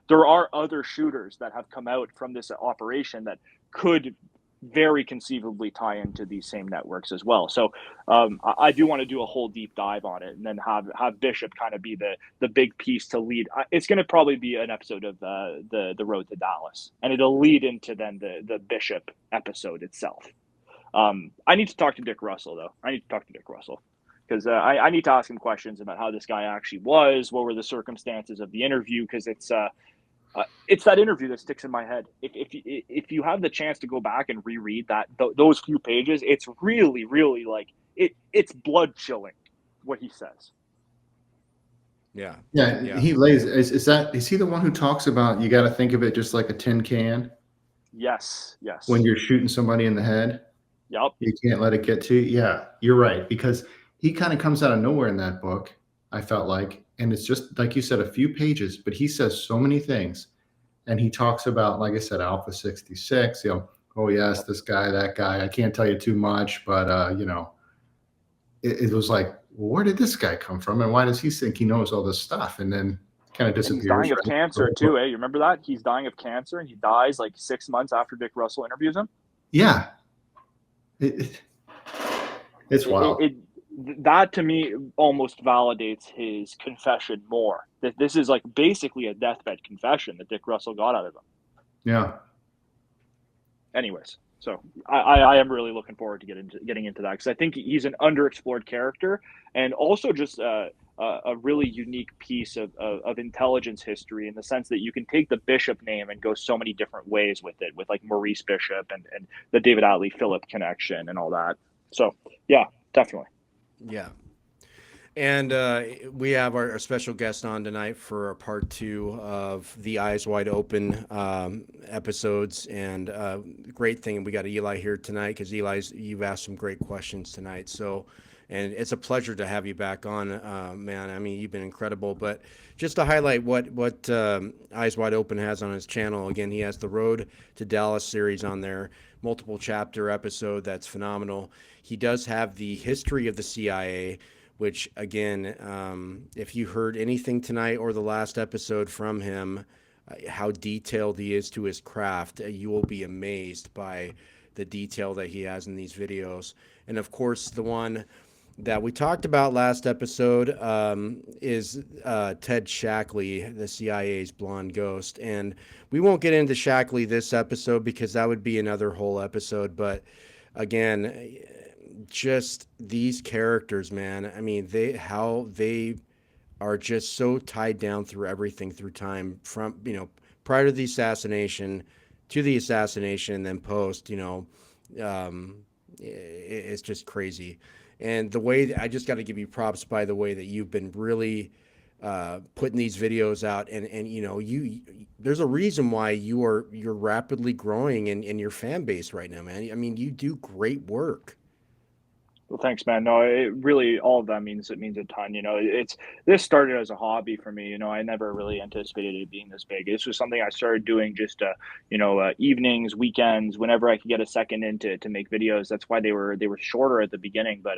there are other shooters that have come out from this operation that could very conceivably tie into these same networks as well. So I do want to do a whole deep dive on it, and then have Bishop kind of be the big piece to lead. It's going to probably be an episode of the Road to Dallas, and it'll lead into then the Bishop episode itself. I need to talk to Dick Russell, though. Because I need to ask him questions about how this guy actually was, what were the circumstances of the interview, because it's that interview that sticks in my head. If you have the chance to go back and reread those few pages, it's really, really it's blood chilling what he says. Yeah. He lays. Is he the one who talks about you got to think of it just like a tin can? Yes. When you're shooting somebody in the head, yep, you can't let it get to you. Yeah, you're right, because he kind of comes out of nowhere in that book, I felt like. And it's just, like you said, a few pages, but he says so many things. And he talks about, like I said, Alpha 66, oh, yes, this guy, that guy. I can't tell you too much, but, it was like, well, where did this guy come from? And why does he think he knows all this stuff? And then kind of disappears. And he's dying of cancer, too, eh? You remember that? He's dying of cancer, and he dies like 6 months after Dick Russell interviews him. Yeah. It's wild. That to me almost validates his confession more. That this is like basically a deathbed confession that Dick Russell got out of him. Yeah. Anyways, so I am really looking forward to getting into that, because I think he's an underexplored character, and also just a really unique piece of intelligence history, in the sense that you can take the Bishop name and go so many different ways with it, with like Maurice Bishop and the David Atlee Phillip connection and all that. So yeah, definitely. Yeah. And we have our special guest on tonight for part 2 of the Eyes Wide Open episodes. And great thing, we got Eli here tonight, because you've asked some great questions tonight. So, and it's a pleasure to have you back on, man. I mean, you've been incredible. But just to highlight what Eyes Wide Open has on his channel, again, he has the Road to Dallas series on there, multiple chapter episode that's phenomenal. He does have the history of the CIA, which, again, if you heard anything tonight or the last episode from him, how detailed he is to his craft, you will be amazed by the detail that he has in these videos. And, of course, the one that we talked about last episode is Ted Shackley, the CIA's blonde ghost. And we won't get into Shackley this episode, because that would be another whole episode. But, again, just these characters, man. I mean, how they are just so tied down through everything, through time, from prior to the assassination, to the assassination, and then post. It's just crazy. And the way I just got to give you props by the way that you've been really putting these videos out, and you there's a reason why you're rapidly growing in your fan base right now, man. I mean, you do great work. Well, thanks, man. No, it really, all of that means a ton. This started as a hobby for me. I never really anticipated it being this big. This was something I started doing just, evenings, weekends, whenever I could get a second in to make videos. That's why they were shorter at the beginning. But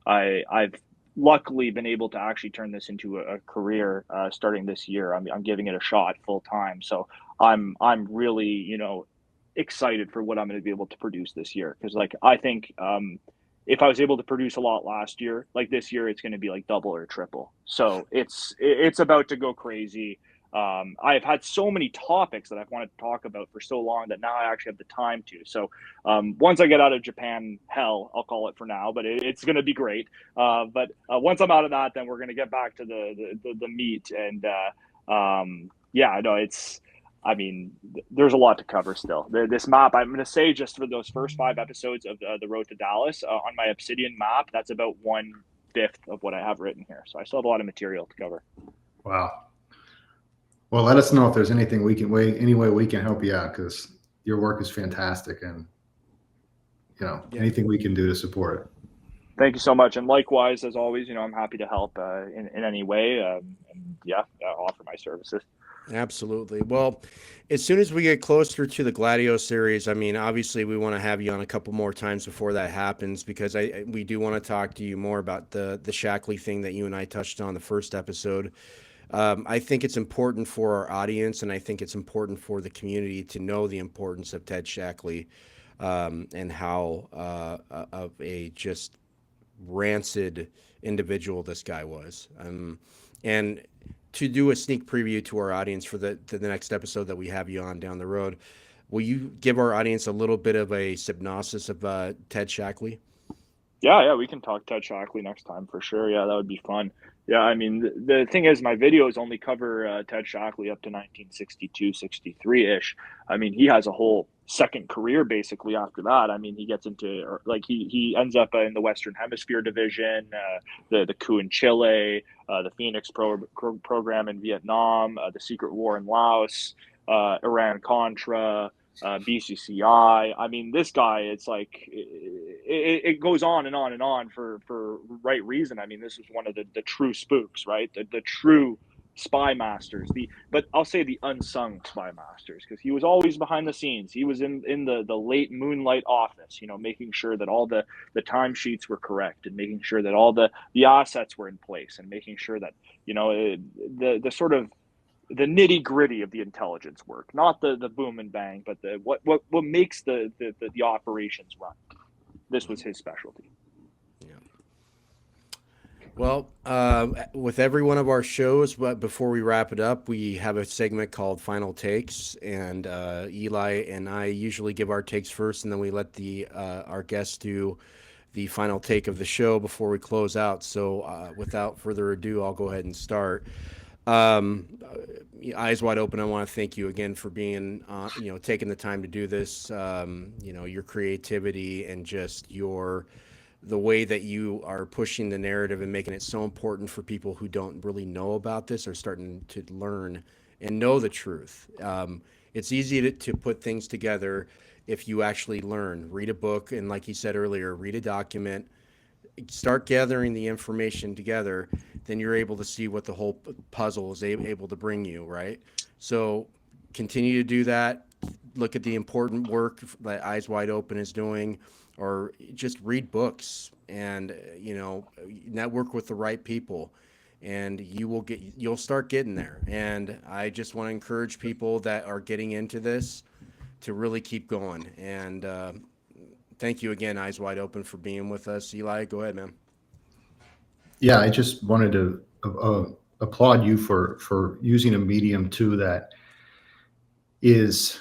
I've luckily been able to actually turn this into a career starting this year. I'm giving it a shot full time. So I'm really, excited for what I'm going to be able to produce this year. Because I think, if I was able to produce a lot last year, like this year, it's going to be like double or triple. So it's about to go crazy. I've had so many topics that I've wanted to talk about for so long that now I actually have the time to. So once I get out of Japan hell, I'll call it for now, but it's going to be great. But once I'm out of that, then we're going to get back to the meat. And yeah, no, I mean, there's a lot to cover still. This map, I'm going to say, just for those first 5 episodes of The Road to Dallas, on my Obsidian map, that's about 1/5 of what I have written here. So I still have a lot of material to cover. Wow. Well, let us know if there's anything any way we can help you out, because your work is fantastic, and anything we can do to support it. Thank you so much, and likewise, as always, I'm happy to help in any way, and offer my services. Absolutely. Well, as soon as we get closer to the Gladio series, I mean, obviously we want to have you on a couple more times before that happens, because we do want to talk to you more about the Shackley thing that you and I touched on the first episode. I think it's important for our audience, and I think it's important for the community to know the importance of Ted Shackley, and how of a just rancid individual this guy was. And to do a sneak preview to our audience for the next episode that we have you on down the road, will you give our audience a little bit of a synopsis of Ted Shackley? Yeah, we can talk Ted Shackley next time for sure. Yeah, that would be fun. Yeah, I mean, the thing is, my videos only cover Ted Shackley up to 1962, 63-ish. I mean, he has a whole second career basically after that. I mean, he gets into, like, he ends up in the Western Hemisphere division, the coup in Chile, the Phoenix program in Vietnam, the secret war in Laos, Iran-Contra, BCCI. I mean, this guy, it's like it goes on and on and on for right reason. I mean, this is one of the true spooks, right? The true spy masters. But I'll say the unsung spy masters, because he was always behind the scenes. He was in the late moonlight office, making sure that all the timesheets were correct, and making sure that all the assets were in place, and making sure that the sort of the nitty gritty of the intelligence work, not the boom and bang, but what makes the operations run. This was his specialty. Yeah. Well, with every one of our shows, but before we wrap it up, we have a segment called Final Takes, and Eli and I usually give our takes first, and then we let our guests do the final take of the show before we close out. So without further ado, I'll go ahead and start. Eyes wide open, I want to thank you again for being, taking the time to do this. Your creativity and just the way that you are pushing the narrative and making it so important for people who don't really know about this, are starting to learn and know the truth. It's easy to put things together if you actually learn, read a book, and like you said earlier, read a document, start gathering the information together, then you're able to see what the whole puzzle is able to bring you, right? So continue to do that. Look at the important work that Eyes Wide Open is doing, or just read books and, network with the right people, and you'll start getting there. And I just want to encourage people that are getting into this to really keep going. And thank you again, Eyes Wide Open, for being with us. Eli, go ahead, man. Yeah, I just wanted to applaud you for using a medium too that is,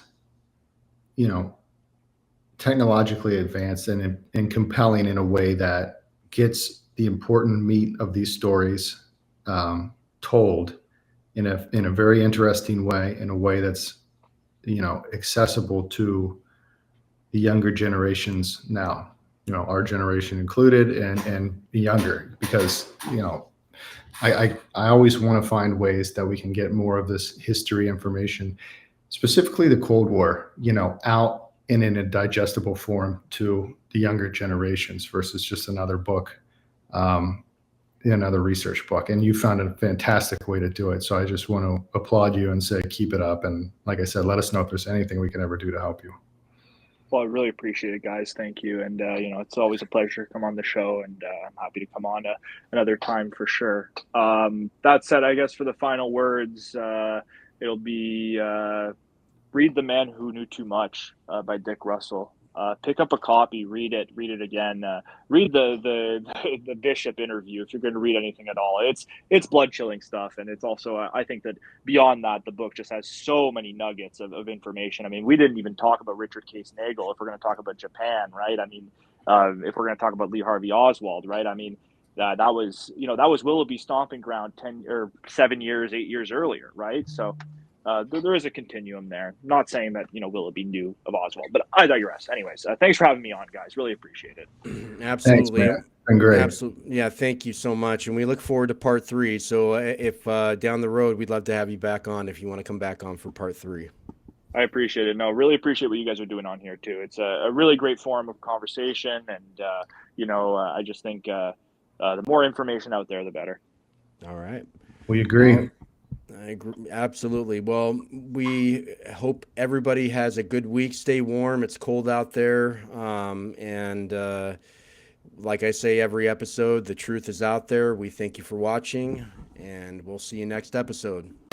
technologically advanced and compelling in a way that gets the important meat of these stories told in a very interesting way, in a way that's accessible to the younger generations now, our generation included, and the younger, because I always want to find ways that we can get more of this history information, specifically the Cold War, out and in a digestible form to the younger generations, versus just another book, another research book. And you found a fantastic way to do it. So I just want to applaud you and say, keep it up. And like I said, let us know if there's anything we can ever do to help you. Well, I really appreciate it, guys. Thank you. And, it's always a pleasure to come on the show, and I'm happy to come on another time for sure. That said, I guess for the final words, it'll be Read The Man Who Knew Too Much by Dick Russell. pick up a copy, read it again. Read the the Bishop interview if you're going to read anything at all. It's blood chilling stuff, and it's also I think that beyond that, the book just has so many nuggets of information. I mean, we didn't even talk about Richard Case Nagel if we're going to talk about Japan, right? I mean, if we're going to talk about Lee Harvey Oswald, right? I mean, that was that was Willoughby's stomping ground 8 years earlier, right? So there is a continuum there. Not saying that Willoughby knew of Oswald, but I digress. Anyways, thanks for having me on, guys. Really appreciate it. Absolutely. Thanks, man. Been great. Absolutely. Yeah, thank you so much. And we look forward to part 3. So if down the road, we'd love to have you back on if you want to come back on for part 3. I appreciate it. No, really appreciate what you guys are doing on here too. It's a really great forum of conversation, and I just think the more information out there, the better. All right. We agree. I agree. Absolutely. Well, we hope everybody has a good week. Stay warm. It's cold out there. And like I say every episode, the truth is out there. We thank you for watching, and we'll see you next episode.